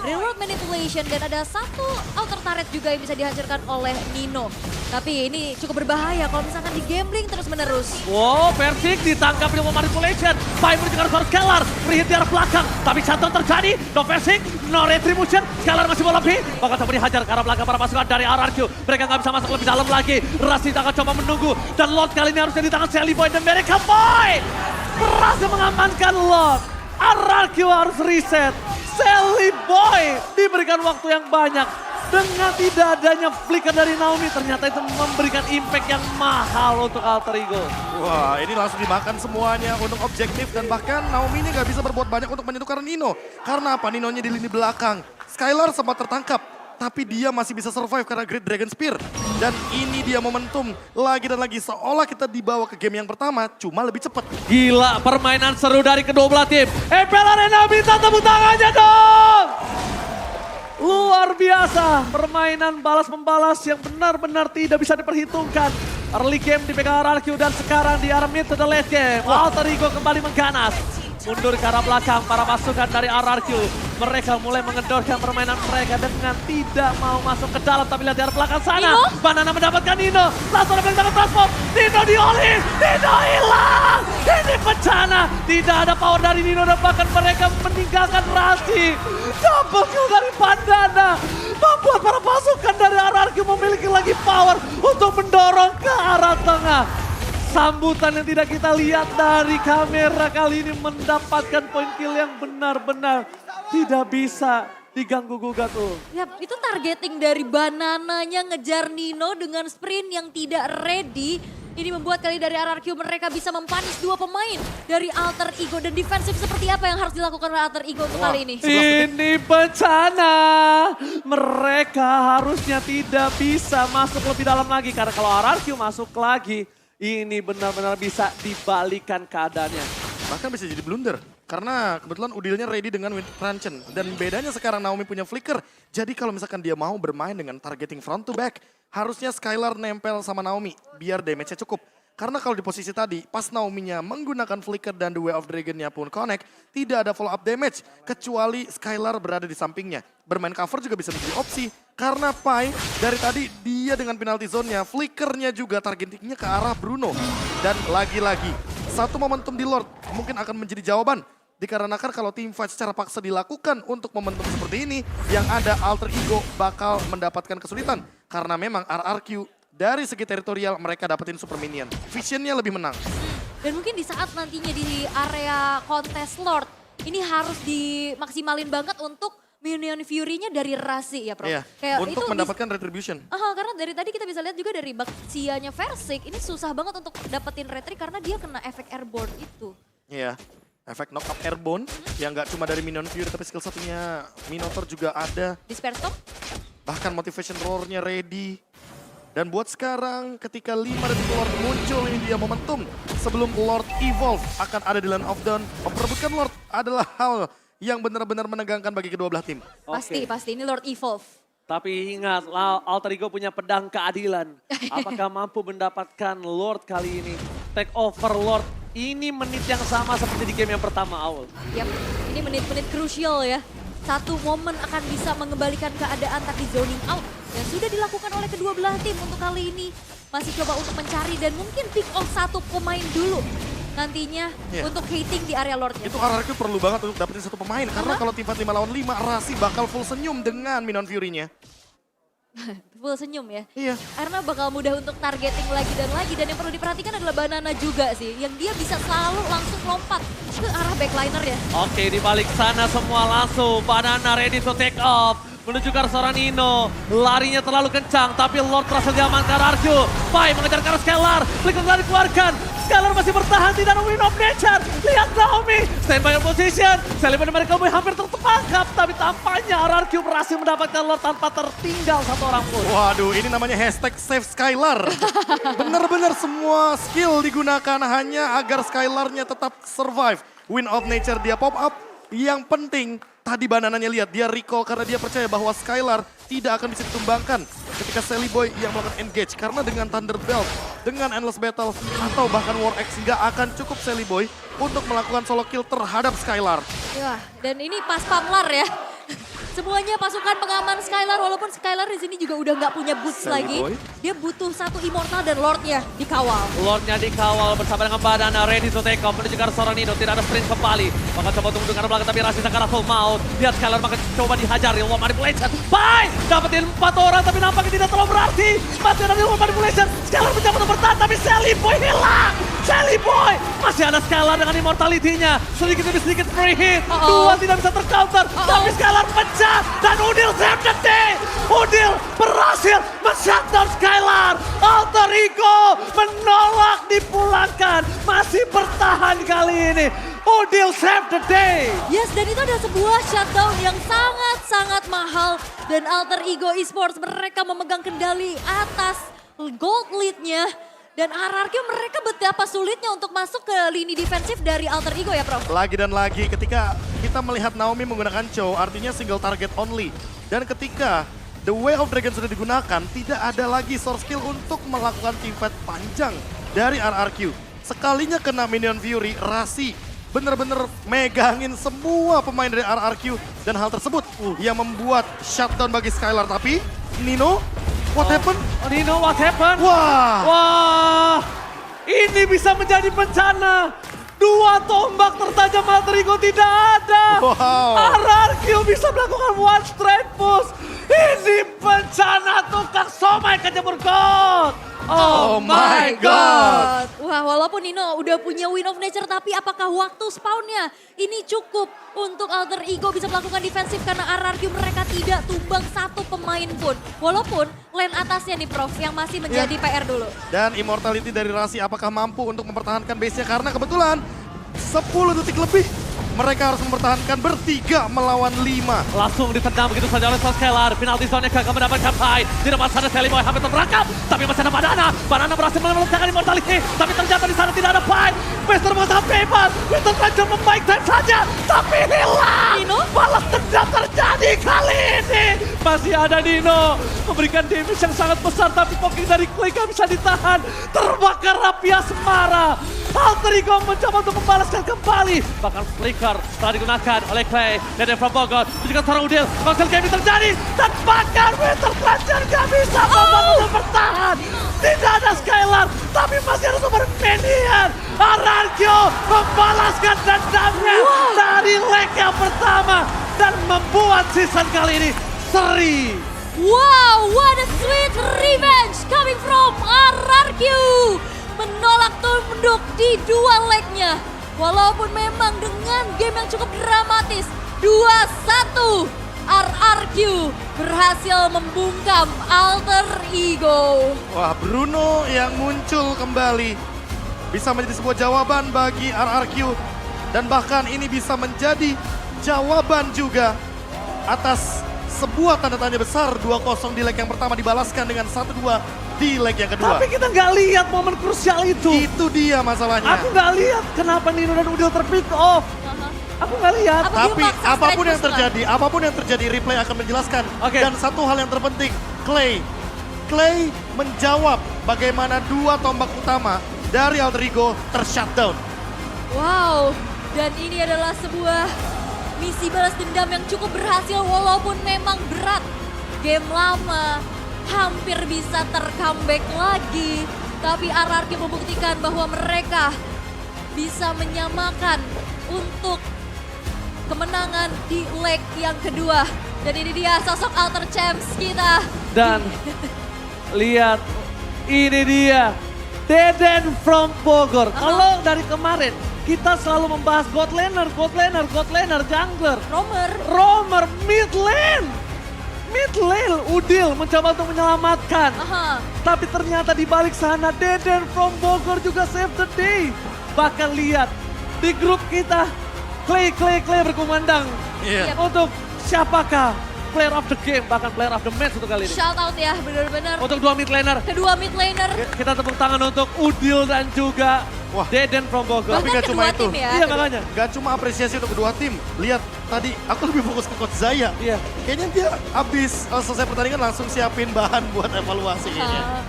Real Manipulation. Dan ada satu outer turret juga yang bisa dihancurkan oleh Nino. Tapi ini cukup berbahaya kalau misalkan di gambling terus-menerus. Wow, Versing ditangkap Real Manipulation. Pai menuju ke Scalar, free hit di arah belakang. Tapi shutdown terjadi, no Versing, no Retribution. Scalar masih mau lebih, bakal coba dihajar ke arah belakang para pasukan dari RRQ. Mereka nggak bisa masuk lebih dalam lagi. Rasi akan coba menunggu. Dan Lord kali ini harusnya di tangan Sally Boy dan America Boy. Berhasil mengamankan Lord. RRQ harus reset. Sally Boy diberikan waktu yang banyak. Dengan tidak adanya flicker dari Naomi, ternyata itu memberikan impact yang mahal untuk Alter Ego. Wah, ini langsung dimakan semuanya untuk objektif dan bahkan Naomi ini nggak bisa berbuat banyak untuk menyentuhkan Nino. Karena apa? Ninonya di lini belakang. Skylar sempat tertangkap. tapi dia masih bisa survive karena Great Dragon Spear. Dan ini dia momentum lagi dan lagi seolah kita dibawa ke game yang pertama, cuma lebih cepat. Gila, permainan seru dari kedua belah tim. MPL Arena minta tepuk tangannya dong! Luar biasa, permainan balas-membalas yang benar-benar tidak bisa diperhitungkan. Early game dipegang RRQ dan sekarang di arah mid to the late game. Alter Ego kembali mengganas. Mundur ke arah belakang para pasukan dari RRQ. Mereka mulai mengendorkan permainan mereka dengan tidak mau masuk ke dalam. Tapi lihat di arah belakang sana. Nino? Banana mendapatkan Nino. Langsung ada yang transform. Nino dioli. Nino hilang. Ini bencana. Tidak ada power dari Nino dan bahkan mereka meninggalkan Rasi. Double kill dari Bandana. Membuat para pasukan dari RRQ memiliki lagi power untuk mendorong ke arah tengah. Sambutan yang tidak kita lihat dari kamera kali ini mendapatkan poin kill yang benar-benar tidak bisa diganggu-gugat tuh. Ya, itu targeting dari Banananya ngejar Nino dengan sprint yang tidak ready. Ini membuat kali dari RRQ mereka bisa mempanis dua pemain dari Alter Ego. Dan defensif seperti apa yang harus dilakukan oleh Alter Ego untuk kali ini? Ini bencana. Mereka harusnya tidak bisa masuk lebih dalam lagi. Karena kalau RRQ masuk lagi, ini benar-benar bisa dibalikan keadaannya. Bahkan bisa jadi blunder. Karena kebetulan Udilnya ready dengan Ranchen. Dan bedanya sekarang Naomi punya flicker. Jadi kalau misalkan dia mau bermain dengan targeting front to back, harusnya Skylar nempel sama Naomi biar damage-nya cukup. Karena kalau di posisi tadi, pas Naomi-nya menggunakan flicker dan The Way of Dragon-nya pun connect, tidak ada follow up damage. Kecuali Skylar berada di sampingnya. Bermain cover juga bisa menjadi opsi. Karena Pai dari tadi dia dengan penalty zone-nya, flickernya juga targetingnya ke arah Bruno. Dan lagi-lagi, satu momentum di Lord mungkin akan menjadi jawaban. Dikarenakan kalau team fight secara paksa dilakukan untuk momentum seperti ini, yang ada Alter Ego bakal mendapatkan kesulitan. Karena memang RRQ dari segi teritorial mereka dapetin super minion. Visionnya lebih menang. Dan mungkin di saat nantinya di area kontes Lord, ini harus dimaksimalin banget untuk minion Fury-nya dari Rasi ya, Prof. Iya, untuk mendapatkan retribution. Karena dari tadi kita bisa lihat juga dari Baxianya Versik, ini susah banget untuk dapetin retri karena dia kena efek airborne itu. Iya, efek knock up airborne yang gak cuma dari minion Fury tapi skill satunya Minotaur juga ada. Disperse Storm? Bahkan motivation roar-nya ready. Dan buat sekarang ketika 5 detik Lord muncul, ini dia momentum. Sebelum Lord evolve akan ada di Land of Dawn. Memperebutkan Lord adalah hal yang benar-benar menegangkan bagi kedua belah tim. Pasti. Ini Lord evolve. Tapi ingat, Alter Ego punya pedang keadilan. Apakah mampu mendapatkan Lord kali ini? Take over Lord. Ini menit yang sama seperti di game yang pertama awal. Yap, ini menit-menit krusial ya. Satu momen akan bisa mengembalikan keadaan tapi zoning out. Yang sudah dilakukan oleh kedua belah tim untuk kali ini. Masih coba untuk mencari dan mungkin pick off satu pemain dulu. Nantinya untuk hitting di area Lordnya. Itu RRQ perlu banget untuk dapetin satu pemain. Karena kalau tim fight 5 lawan 5, Rasi bakal full senyum dengan Minion Fury-nya. Full senyum ya? Iya. Karena bakal mudah untuk targeting lagi dan lagi. Dan yang perlu diperhatikan adalah Banana juga sih. Yang dia bisa selalu langsung lompat ke arah backliner ya. Oke, di balik sana semua langsung. Banana ready to take off. Menuju ke arah seorang Nino. Larinya terlalu kencang, tapi Lord berhasil diamankan RRQ. Pai mengejar ke arah Skylar. Flicker telah dikeluarkan. Skylar masih bertahan, tidak ada Win of Nature. Lihat Naomi, stand by your position. Selipan mereka hampir tertangkap, tapi tampaknya RRQ berhasil mendapatkan Lord tanpa tertinggal satu orang pun. Waduh, ini namanya hashtag save Skylar. Bener-bener semua skill digunakan hanya agar Skylarnya tetap survive. Win of Nature dia pop up. Yang penting tadi Banananya lihat, dia recall karena dia percaya bahwa Skylar tidak akan bisa ditumbangkan ketika Sally Boy yang melakukan engage. Karena dengan Thunder Belt, dengan Endless Battle, atau bahkan War Axe nggak akan cukup Sally Boy untuk melakukan solo kill terhadap Skylar. Ya, dan ini pas pamlar ya. Semuanya pasukan pengaman Skylar, walaupun Skylar di sini juga udah nggak punya boots Sally lagi. Boy. Dia butuh satu Immortal dan Lordnya dikawal. Lordnya dikawal bersama dengan Banana, ready to take off. Menuju ke arah seorang Nino, tidak ada sprint kembali. Maka coba untuk mendengar belakang, tapi Rasi sekarang full maut. Lihat Skylar maka coba dihajar, Real World Manipulation. Bye! Dapetin 4 orang, tapi nampaknya tidak terlalu berarti. Masih ada Real World Manipulation. Skylar mencoba untuk bertahan, tapi Sally Boy hilang. Sally Boy! Masih ada Skylar dengan immortality-nya. Sedikit demi sedikit free hit. Dua tidak bisa tercounter. Tapi Skylar pecah. Dan Udil save the day. Udil berhasil men-shutdown Skylar. Alter Ego menolak dipulangkan. Masih bertahan kali ini. Udil save the day. Yes, dan itu ada sebuah shutdown yang sangat-sangat mahal. Dan Alter Ego Esports mereka memegang kendali atas gold lead-nya. Dan RRQ mereka betapa sulitnya untuk masuk ke lini defensif dari Alter Ego ya Prof. Lagi dan lagi ketika kita melihat Naomi menggunakan Chow, artinya single target only. Dan ketika The Way of Dragon sudah digunakan, tidak ada lagi source skill untuk melakukan teamfight panjang dari RRQ. Sekalinya kena Minion Fury, Rasi bener-bener megangin semua pemain dari RRQ. Dan hal tersebut yang membuat shutdown bagi Skylar. Tapi Nino, what happened? Nino, what happened? Wah, Wah, ini bisa menjadi bencana. Dua tombak tertajam Alter Ego tidak ada. wow. RRQ bisa melakukan one straight push. Ini bencana tukang somai kejemur god. Oh my God. Wah, walaupun Nino udah punya Win of Nature, tapi apakah waktu spawnnya ini cukup untuk Alter Ego bisa melakukan defensif karena RRQ mereka tidak tumbang satu pemain pun. Walaupun lane atasnya nih Prof yang masih menjadi PR dulu. Dan immortality dari Rasi apakah mampu untuk mempertahankan base-nya? Karena kebetulan 10 detik lebih mereka harus mempertahankan bertiga melawan 5. Langsung ditendang begitu saja oleh Skylar. Penalti zone-nya gagal mendapatkan Pai. Tidak masalah Sally Boy hampir terperangkap. Tapi masih ada Banana. Banana berhasil meletakkan immortality. Tapi ternyata di sana tidak ada Pai. Mister Masa bebas. Mister Ranger membaik time saja. Tapi hilang. Nino? Balas dendam terjadi kali ini. Masih ada Nino. Memberikan damage yang sangat besar. Tapi poking dari Clay gak bisa ditahan. Terbakar rapi asmara. Alter Ego mencoba untuk membalaskan kembali. Bahkan flicker telah digunakan oleh Clay. Dan from Bogor. Juga seorang Udil. Konsil game terjadi. Dan bahkan Winter Ranger gak bisa membantu untuk bertahan. Tidak ada Skylar. Tapi masih ada super minion. RRQ membalaskan dendamnya dari leg yang pertama. Dan membuat season kali ini seri. Wow, what a sweet revenge coming from RRQ. Menolak tunduk di dua legnya. Walaupun memang dengan game yang cukup dramatis. 2-1 RRQ berhasil membungkam Alter Ego. Wah, Bruno yang muncul kembali bisa menjadi sebuah jawaban bagi RRQ. Dan bahkan ini bisa menjadi jawaban juga atas sebuah tanda tanya besar. 2-0 di leg yang pertama dibalaskan dengan 1-2 di leg yang kedua. Tapi kita nggak lihat momen krusial itu. Itu dia masalahnya. Aku nggak lihat kenapa Nino dan Udil terpick off. Aku nggak lihat. Apa dia Tapi maksa apapun yang straight terjadi, apapun yang terjadi, replay akan menjelaskan. Oke. Dan satu hal yang terpenting, Clay menjawab bagaimana dua tombak utama dari Alter Ego tershutdown. Wow, dan ini adalah sebuah misi balas dendam yang cukup berhasil walaupun memang berat. Game lama hampir bisa tercomeback lagi. Tapi RRQ membuktikan bahwa mereka bisa menyamakan untuk kemenangan di leg yang kedua. Dan ini dia sosok Alter Champs kita. Dan lihat, ini dia Deden from Bogor. Kalau dari kemarin kita selalu membahas god laner, jungler. Romer, mid lane. Udil mencoba untuk menyelamatkan. Tapi ternyata di balik sana Deden from Bogor juga save the day. Bahkan lihat di grup kita Clay berkumandang untuk siapakah player of the game, bahkan player of the match untuk kali ini. Shout out ya, benar-benar. Untuk dua mid laner. Kedua mid laner. Kita tepuk tangan untuk Udil dan juga Deden from Bogor. Tapi gak cuma itu. Iya makanya. Gak cuma apresiasi untuk kedua tim. Lihat tadi aku lebih fokus ke Coach Zaya. Iya. Kayaknya dia abis selesai pertandingan langsung siapin bahan buat evaluasi kayaknya.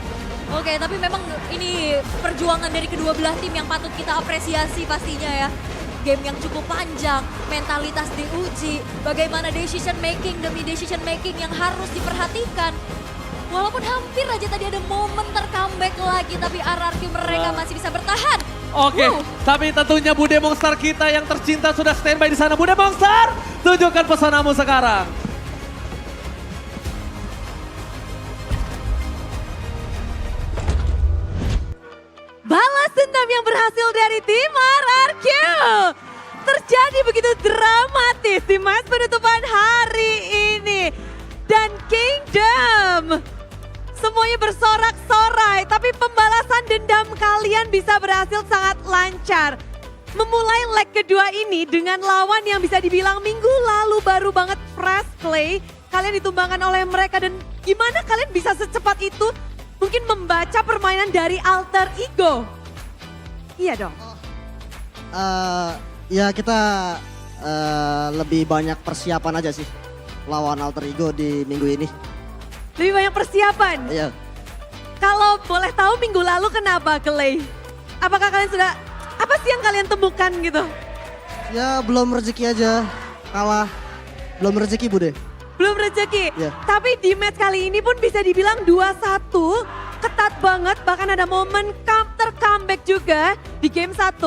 Oke, tapi memang ini perjuangan dari kedua belah tim yang patut kita apresiasi pastinya ya. Game yang cukup panjang, mentalitas diuji, bagaimana decision making demi decision making yang harus diperhatikan. Walaupun hampir aja tadi ada momen tercomeback lagi, tapi RRQ mereka masih bisa bertahan. Oke, tapi tentunya Bude Monster kita yang tercinta sudah standby di sana. Bude Monster, tunjukkan pesonamu sekarang. Balas dendam yang berhasil dari tim RRQ. Terjadi begitu dramatis di match penutupan hari ini. Dan Kingdom semuanya bersorak-sorai, tapi pembalasan dendam kalian bisa berhasil sangat lancar. memulai leg kedua ini dengan lawan yang bisa dibilang minggu lalu baru banget fresh play. Kalian ditumbangkan oleh mereka dan gimana kalian bisa secepat itu mungkin membaca permainan dari alter ego? Iya dong. Ya kita lebih banyak persiapan aja sih lawan alter ego di minggu ini. Lebih banyak persiapan. Iya. Kalau boleh tahu minggu lalu kenapa Clay? Apakah kalian sudah, apa sih yang kalian temukan gitu? Ya belum rezeki aja, kalah. Belum rezeki Bude. Belum rezeki. Iya. Tapi di match kali ini pun bisa dibilang 2-1. Ketat banget, bahkan ada momen comeback juga di game 1.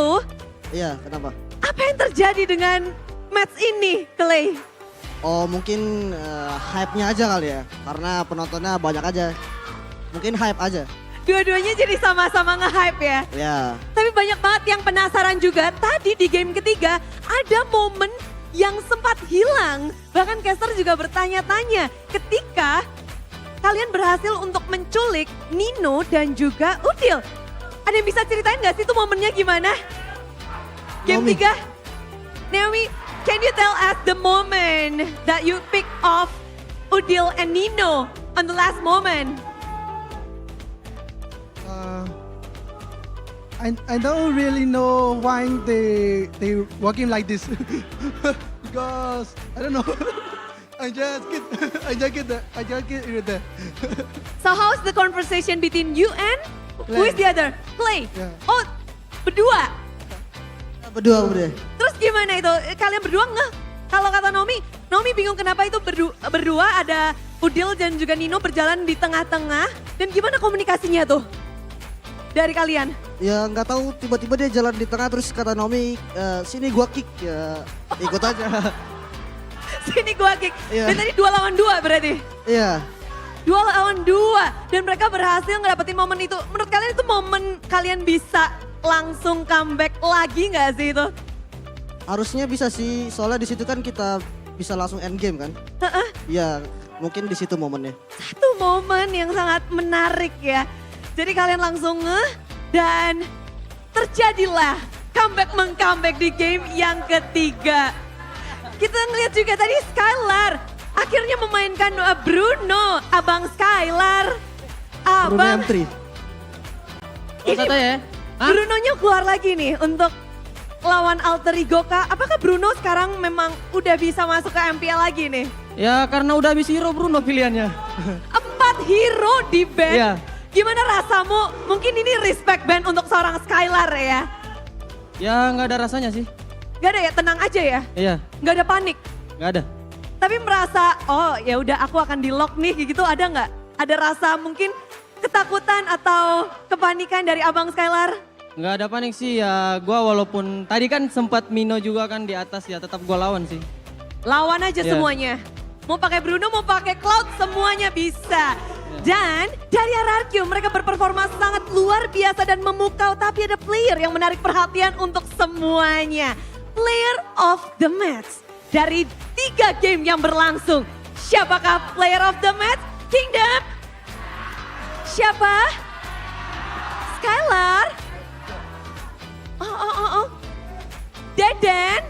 Iya, kenapa? Apa yang terjadi dengan match ini, Clay? Oh mungkin hype-nya aja kali ya, karena penontonnya banyak aja. Mungkin hype aja. Dua-duanya jadi sama-sama nge-hype ya. Ya. Tapi banyak banget yang penasaran juga. Tadi di game ketiga ada momen yang sempat hilang. Bahkan caster juga bertanya-tanya ketika kalian berhasil untuk menculik Nino dan juga Udil. Ada yang bisa ceritain gak sih itu momennya gimana? Game Naomi. 3. Naomi, can you tell us the moment that you pick off Udil and Nino on the last moment? I don't really know why they working like this because I don't know. I just get there. So how's the conversation between you and who is the other? Clay. Yeah. Oh, berdua. Berdua Bude. Terus gimana itu? Kalian berdua nggak? Kalau kata Nomi bingung kenapa itu berdua ada Udil dan juga Nino berjalan di tengah-tengah. Dan gimana komunikasinya tuh dari kalian? Ya nggak tahu tiba-tiba dia jalan di tengah terus kata Naomi, sini gua kick ya ikut aja. Sini gua kick. Iya. Dan tadi 2 lawan 2 berarti. Iya. 2 lawan 2 dan mereka berhasil ngedapetin momen itu. Menurut kalian itu momen kalian bisa langsung comeback lagi nggak sih itu? Harusnya bisa sih, soalnya di situ kan kita bisa langsung end game kan. Heeh. Ya mungkin di situ momennya. Satu momen yang sangat menarik ya. Jadi kalian langsung dan terjadilah comeback di game yang ketiga. Kita ngeliat juga tadi Skylar akhirnya memainkan Bruno, abang Skylar. Bruno Abang, M3. ini Brunonya keluar lagi nih untuk lawan alter ego kah? Apakah Bruno sekarang memang udah bisa masuk ke MPL lagi nih? Ya karena udah habis hero Bruno pilihannya. 4 hero di band. Iya. Gimana rasamu? Mungkin ini respect band untuk seorang Skylar ya? Ya nggak ada rasanya sih. Gak ada ya, tenang aja ya? Iya, Gak ada panik? nggak ada. Tapi merasa, oh ya udah aku akan di lock nih gitu, ada nggak? Ada rasa mungkin ketakutan atau kepanikan dari abang Skylar? Nggak ada panik sih ya. Gua walaupun tadi kan sempat Mino juga kan di atas ya, tetap gua lawan sih. Lawan aja Iya. semuanya. Mau pakai Bruno, mau pakai Cloud, semuanya bisa. Dan dari RRQ mereka berperforma sangat luar biasa dan memukau. Tapi ada player yang menarik perhatian untuk semuanya. Player of the match. Dari 3 game yang berlangsung. Siapakah player of the match? Kingdom? Siapa? Skylar? Oh. Deden?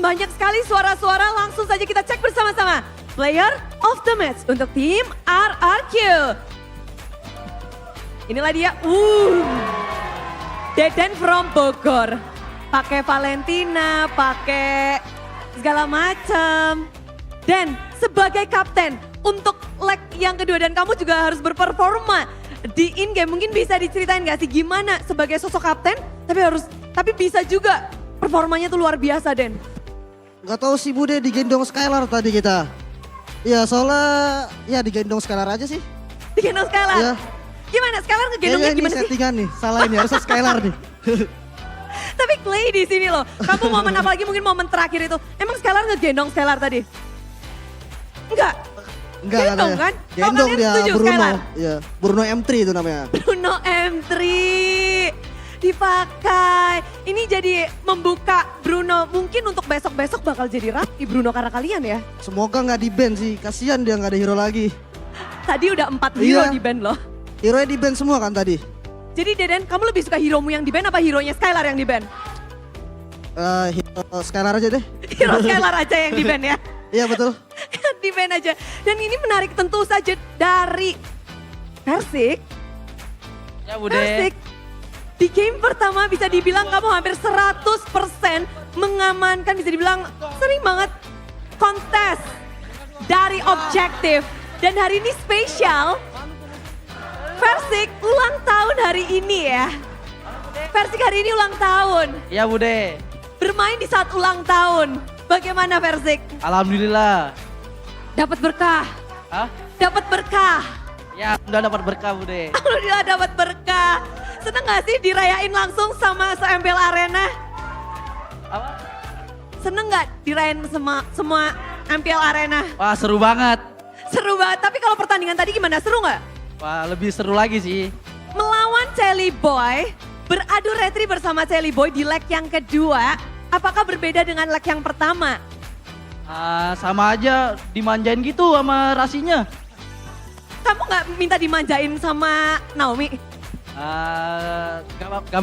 Banyak sekali suara-suara, langsung saja kita cek bersama-sama. Player of the match untuk tim RRQ. Inilah dia, Deden from Bogor. Pakai Valentina, pakai segala macam. Dan sebagai kapten untuk leg yang kedua dan kamu juga harus berperforma di in-game. Mungkin bisa diceritain gak sih gimana sebagai sosok kapten tapi bisa juga performanya tuh luar biasa, Den. Gak tahu sih Bude digendong Skylar tadi kita. Ya soalnya ya digendong Skylar aja sih. Digendong Skylar? Iya. Gimana? Skylar ngegendongnya Kayaknya gimana ini sih? settingan nih, salah ini harusnya Skylar nih. Tapi Clay di sini loh. Kamu momen apalagi mungkin momen terakhir itu. Emang Skylar ngegendong Skylar tadi? Enggak. Enggak Gendong katanya. kan? Kalau Gendong kalian dia setuju, Bruno. Skylar? Iya, Bruno M3 itu namanya. Bruno M3 dipakai. Ini jadi membuka Bruno. Mungkin untuk besok-besok bakal jadi rapi Bruno karena kalian ya. Semoga nggak di ban sih, kasihan dia nggak ada hero lagi. Tadi udah 4 hero Iya. di band loh. Hero-nya di ban semua kan tadi. Jadi Deden, kamu lebih suka heromu yang di-ban apa hero-nya Skylar yang di-ban? Hero Skylar aja deh. Hero Skylar aja yang di-ban ya? Iya betul. Di-ban aja. Dan ini menarik tentu saja dari Persik. Ya Bude. Persik. Di game pertama bisa dibilang kamu hampir 100% mengamankan, bisa dibilang sering banget kontes dari objektif. Dan hari ini spesial, Persik ulang tahun hari ini ya. Persik hari ini ulang tahun, Ya Bude. bermain di saat ulang tahun. Bagaimana Persik? Alhamdulillah. Dapat berkah, Hah? dapat berkah. Ya udah dapat berkah Bude. Alhamdulillah dapat berkah. Seneng gak sih dirayain langsung sama se-MPL Arena? Apa? Seneng gak dirayain semua MPL Arena? Wah seru banget. Seru banget, tapi kalau pertandingan tadi gimana? Seru gak? Wah lebih seru lagi sih. Melawan Celi Boy, beradu retri bersama Celi Boy di leg yang kedua. Apakah berbeda dengan leg yang pertama? Sama aja dimanjain gitu sama Rasinya. Kamu gak minta dimanjain sama Naomi?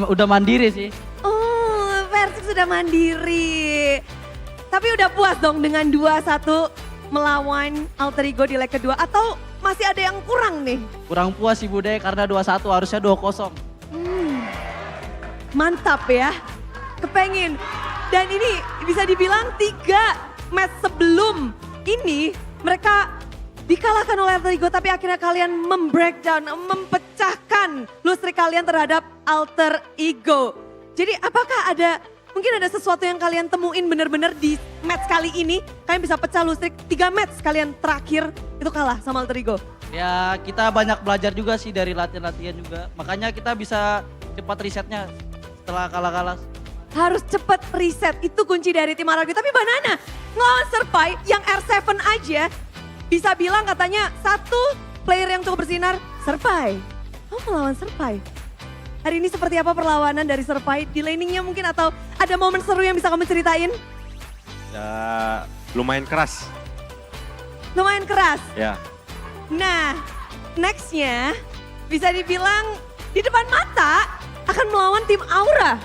Udah mandiri sih. Oh, Persik sudah mandiri. Tapi udah puas dong dengan 2-1 melawan Alter Ego di leg kedua, atau masih ada yang kurang nih? Kurang puas sih Bude karena 2-1 harusnya 2-0. Mantap ya, kepengin. Dan ini bisa dibilang 3 match sebelum ini mereka dikalahkan oleh Alter Ego, tapi akhirnya kalian membreakdown, mempecahkan lustrik kalian terhadap Alter Ego. Jadi apakah mungkin ada sesuatu yang kalian temuin bener-bener di match kali ini, kalian bisa pecah lustrik 3 match kalian terakhir itu kalah sama Alter Ego? Ya kita banyak belajar juga sih dari latihan-latihan juga. Makanya kita bisa cepat risetnya setelah kalah-kalah. Harus cepet reset, itu kunci dari tim Aragio. Tapi Banana ngelawan Serpai yang R7 aja bisa bilang katanya satu player yang cukup bersinar, Serpai. Kamu melawan Serpai. Hari ini seperti apa perlawanan dari Serpai? Di laningnya mungkin atau ada momen seru yang bisa kamu ceritain? Ya lumayan keras. Lumayan keras. Ya. Nah, nextnya bisa dibilang di depan mata akan melawan tim Aura.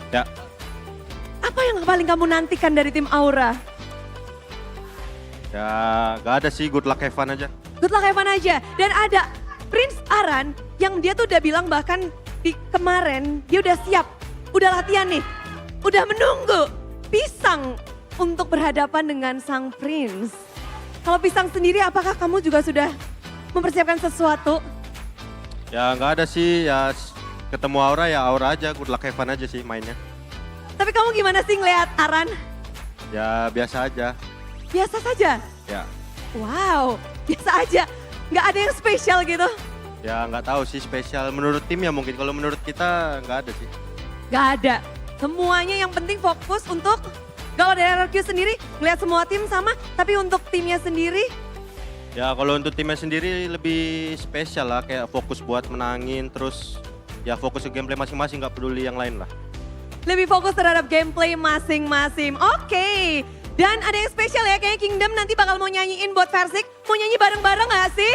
Ya. Apa yang paling kamu nantikan dari tim Aura? Ya gak ada sih, good luck have fun aja. Good luck Evan aja. Dan ada Prince Aran yang dia tuh udah bilang bahkan di kemarin dia udah siap. Udah latihan nih. Udah menunggu Pisang untuk berhadapan dengan sang Prince. Kalau Pisang sendiri apakah kamu juga sudah mempersiapkan sesuatu? Ya gak ada sih, ya ketemu Aura ya Aura aja, good luck have fun aja sih mainnya. Tapi kamu gimana sih ngeliat Aran? Ya biasa aja. Biasa saja? Ya. Wow, biasa aja. Nggak ada yang spesial gitu? Ya nggak tahu sih spesial menurut tim ya mungkin, kalau menurut kita nggak ada sih. Nggak ada. Semuanya yang penting fokus untuk, kalau dari RRQ sendiri ngeliat semua tim sama, tapi untuk timnya sendiri Ya kalau untuk timnya sendiri lebih spesial lah, kayak fokus buat menangin, terus ya fokus ke gameplay masing-masing, nggak peduli yang lain lah. lebih fokus terhadap gameplay masing-masing. Oke. Dan ada yang spesial ya, kayaknya Kingdom nanti bakal mau nyanyiin buat Persik. Mau nyanyi bareng-bareng gak sih?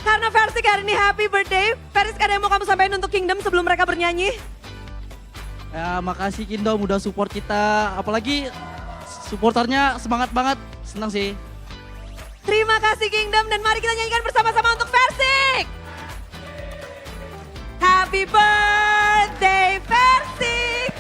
Karena Persik hari ini happy birthday. Persik, ada yang mau kamu sampaikan untuk Kingdom sebelum mereka bernyanyi? Ya makasih Kingdom udah support kita. Apalagi supporternya semangat banget. Senang sih. Terima kasih Kingdom dan mari kita nyanyikan bersama-sama untuk Persik. Happy birthday Persik.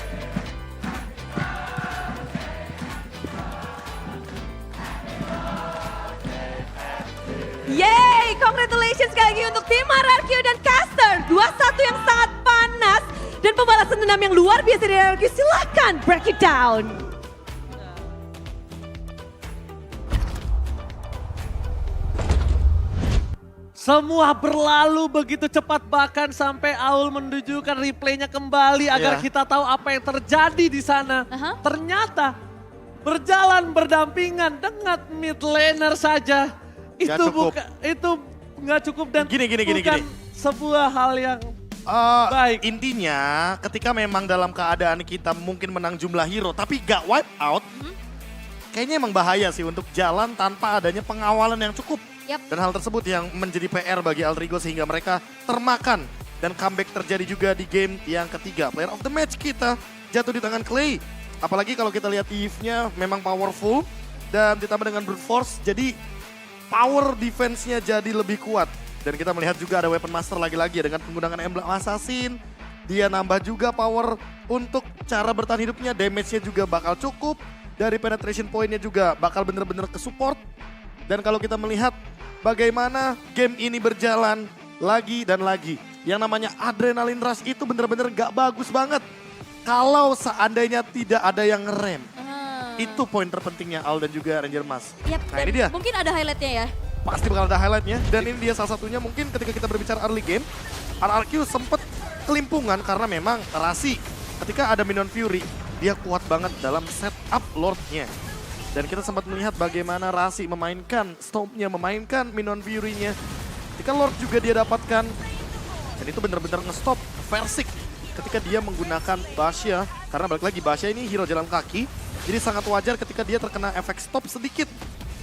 Yeay, congratulations sekali lagi untuk tim RRQ dan Caster. 2-1 yang sangat panas dan pembalasan dendam yang luar biasa dari RRQ. Silahkan break it down. Semua berlalu begitu cepat, bahkan sampai Aul menunjukkan replaynya kembali agar kita tahu apa yang terjadi di sana. Ternyata berjalan berdampingan dengan mid laner saja. Itu bukan, itu nggak cukup dan bukan sebuah hal yang baik. Intinya ketika memang dalam keadaan kita mungkin menang jumlah hero tapi gak wipe out, kayaknya emang bahaya sih untuk jalan tanpa adanya pengawalan yang cukup. Yap. Dan hal tersebut yang menjadi PR bagi Alter Ego sehingga mereka termakan Dan comeback terjadi juga di game yang ketiga. Player of the match kita jatuh di tangan Clay. Apalagi kalau kita lihat Eve-nya memang powerful. Dan ditambah dengan brute force, jadi power defense-nya jadi lebih kuat. Dan kita melihat juga ada weapon master lagi-lagi dengan penggunaan emblem assassin. Dia nambah juga power untuk cara bertahan hidupnya, damage-nya juga bakal cukup. Dari penetration point-nya juga bakal bener-bener ke support. Dan kalau kita melihat bagaimana game ini berjalan lagi dan lagi. Yang namanya adrenaline rush itu bener-bener gak bagus banget. Kalau seandainya tidak ada yang ngerem. Itu poin terpentingnya Al dan juga Ranger Mas. Yap, Nah ini dia. Mungkin ada highlightnya ya. Pasti bakal ada highlightnya. Dan ini dia salah satunya mungkin ketika kita berbicara early game. RRQ sempet kelimpungan karena memang Rasi. Ketika ada Minion Fury, dia kuat banget dalam setup Lord-nya. Dan kita sempat melihat bagaimana Rasi memainkan Stomp-nya, memainkan Minion Fury-nya. Ketika Lord juga dia dapatkan. Dan itu benar-benar nge-stop Versik ketika dia menggunakan Basya. Karena balik lagi Basya ini hero jalan kaki. Jadi sangat wajar ketika dia terkena efek stop sedikit.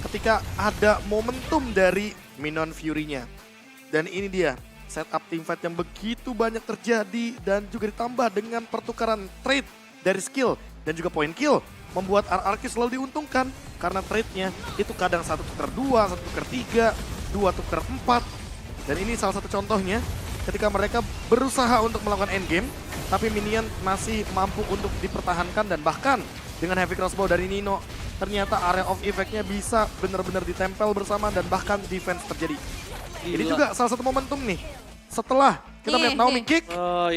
Ketika ada momentum dari Minion Fury-nya. Dan ini dia setup teamfight yang begitu banyak terjadi. Dan juga ditambah dengan pertukaran trade dari skill dan juga point kill. Membuat RRQ selalu diuntungkan. Karena trade-nya itu kadang 1 tukar 2, 1 tukar 3, 2 tukar 4. Dan ini salah satu contohnya. Ketika mereka berusaha untuk melakukan endgame, tapi minion masih mampu untuk dipertahankan dan bahkan dengan heavy crossbow dari Nino, ternyata area of effect-nya bisa benar-benar ditempel bersama dan bahkan defense terjadi. Ini juga salah satu momentum nih. Setelah kita melihat Naomi kick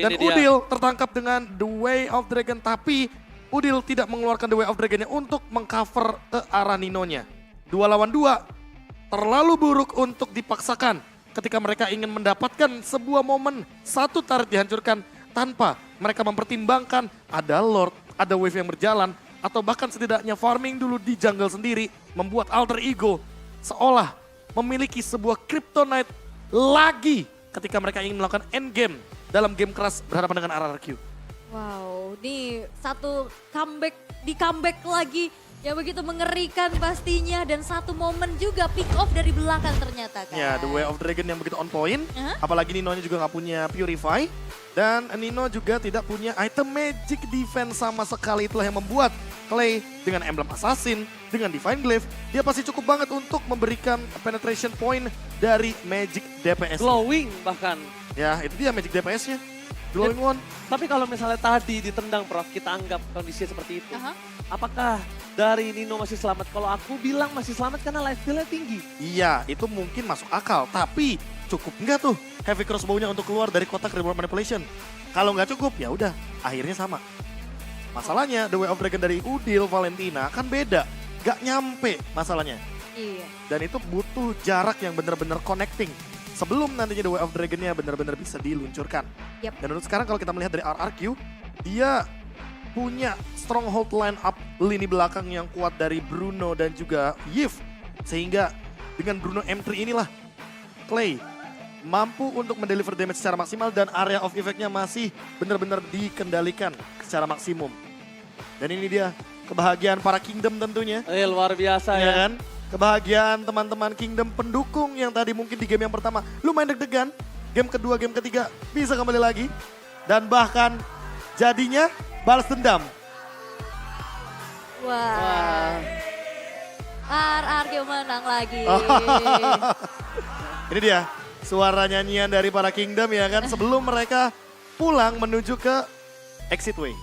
dan Udil tertangkap dengan The Way of Dragon, tapi Udil tidak mengeluarkan The Way of Dragon-nya untuk mengcover ke arah Nino-nya. 2 lawan 2 terlalu buruk untuk dipaksakan. Ketika mereka ingin mendapatkan sebuah momen, satu turret dihancurkan tanpa mereka mempertimbangkan ada Lord, ada wave yang berjalan, atau bahkan setidaknya farming dulu di jungle sendiri, membuat alter ego seolah memiliki sebuah kryptonite lagi ketika mereka ingin melakukan endgame dalam game keras berhadapan dengan RRQ. Wow, ini satu comeback lagi. Yang begitu mengerikan pastinya dan satu momen juga pick off dari belakang ternyata kan. Ya, The Way of Dragon yang begitu on point. Apalagi Nino-nya juga nggak punya Purify. Dan Nino juga tidak punya item Magic Defense sama sekali. Itulah yang membuat Clay dengan Emblem Assassin, dengan Divine Glaive, dia pasti cukup banget untuk memberikan penetration point dari Magic DPS. Glowing bahkan. Ya, itu dia Magic DPS-nya. Glowing one. Tapi kalau misalnya tadi ditendang Prof, kita anggap kondisinya seperti itu. Apakah dari Nino masih selamat? Kalau aku bilang masih selamat karena lifesteal-nya tinggi. Iya, itu mungkin masuk akal. Tapi cukup nggak tuh heavy crossbow-nya untuk keluar dari kotak reward manipulation? Kalau nggak cukup, ya udah, akhirnya sama. Masalahnya The Way of Dragon dari Udil Valentina kan beda. Gak nyampe masalahnya. Iya. Dan itu butuh jarak yang benar-benar connecting. Sebelum nantinya The Way of Dragon-nya benar-benar bisa diluncurkan. Yep. Dan untuk sekarang kalau kita melihat dari RRQ, dia punya stronghold line up lini belakang yang kuat dari Bruno dan juga Yves. Sehingga dengan Bruno M3 inilah Clay mampu untuk mendeliver damage secara maksimal dan area of effect-nya masih benar-benar dikendalikan secara maksimum. Dan ini dia kebahagiaan para Kingdom tentunya. Luar biasa ya. Kan? Kebahagiaan teman-teman Kingdom pendukung yang tadi mungkin di game yang pertama lumayan deg-degan. Game kedua, game ketiga bisa kembali lagi. Dan bahkan jadinya balas dendam. Wah. RRQ menang lagi. Ini dia suara nyanyian dari para Kingdom ya kan sebelum mereka pulang menuju ke exit way.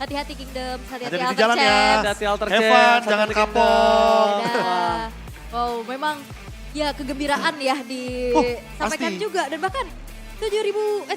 Hati-hati Kingdom, hati-hati Hati-hati di Alter jalan ya. Chat. Hati-hati Alter Have Chat, fun, hati-hati jangan Kingdom. kapok. Dadah. Wow, memang ya kegembiraan ya disampaikan pasti. juga dan bahkan 756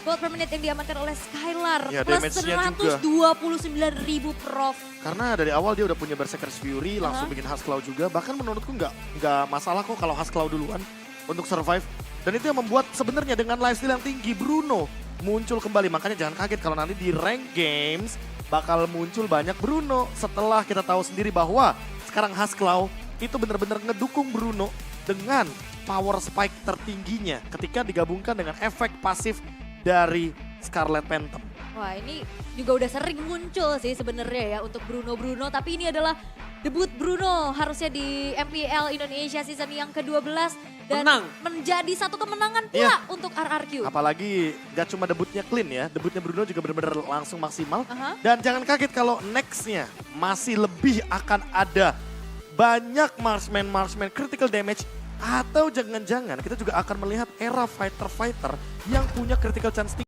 gold per menit yang diamankan oleh Skylar Ya, plus damage-nya 129.000 Prof. Karena dari awal dia udah punya Berserker's Fury, langsung bikin Husklaw juga. Bahkan menurutku nggak masalah kok kalau Husklaw duluan untuk survive. Dan itu yang membuat sebenarnya dengan lifesteal yang tinggi Bruno muncul kembali. Makanya jangan kaget kalau nanti di rank games bakal muncul banyak Bruno. Setelah kita tahu sendiri bahwa sekarang Husklaw itu benar-benar ngedukung Bruno dengan power spike tertingginya ketika digabungkan dengan efek pasif dari Scarlet Phantom. Wah ini juga udah sering muncul sih sebenarnya ya untuk Bruno. Tapi ini adalah debut Bruno harusnya di MPL Indonesia season yang ke-12. Dan Menang. menjadi satu kemenangan pula untuk RRQ. Apalagi gak cuma debutnya clean ya, debutnya Bruno juga benar-benar langsung maksimal. Aha. Dan jangan kaget kalau nextnya masih lebih akan ada banyak marksman critical damage. Atau jangan-jangan kita juga akan melihat era fighter-fighter yang punya critical chance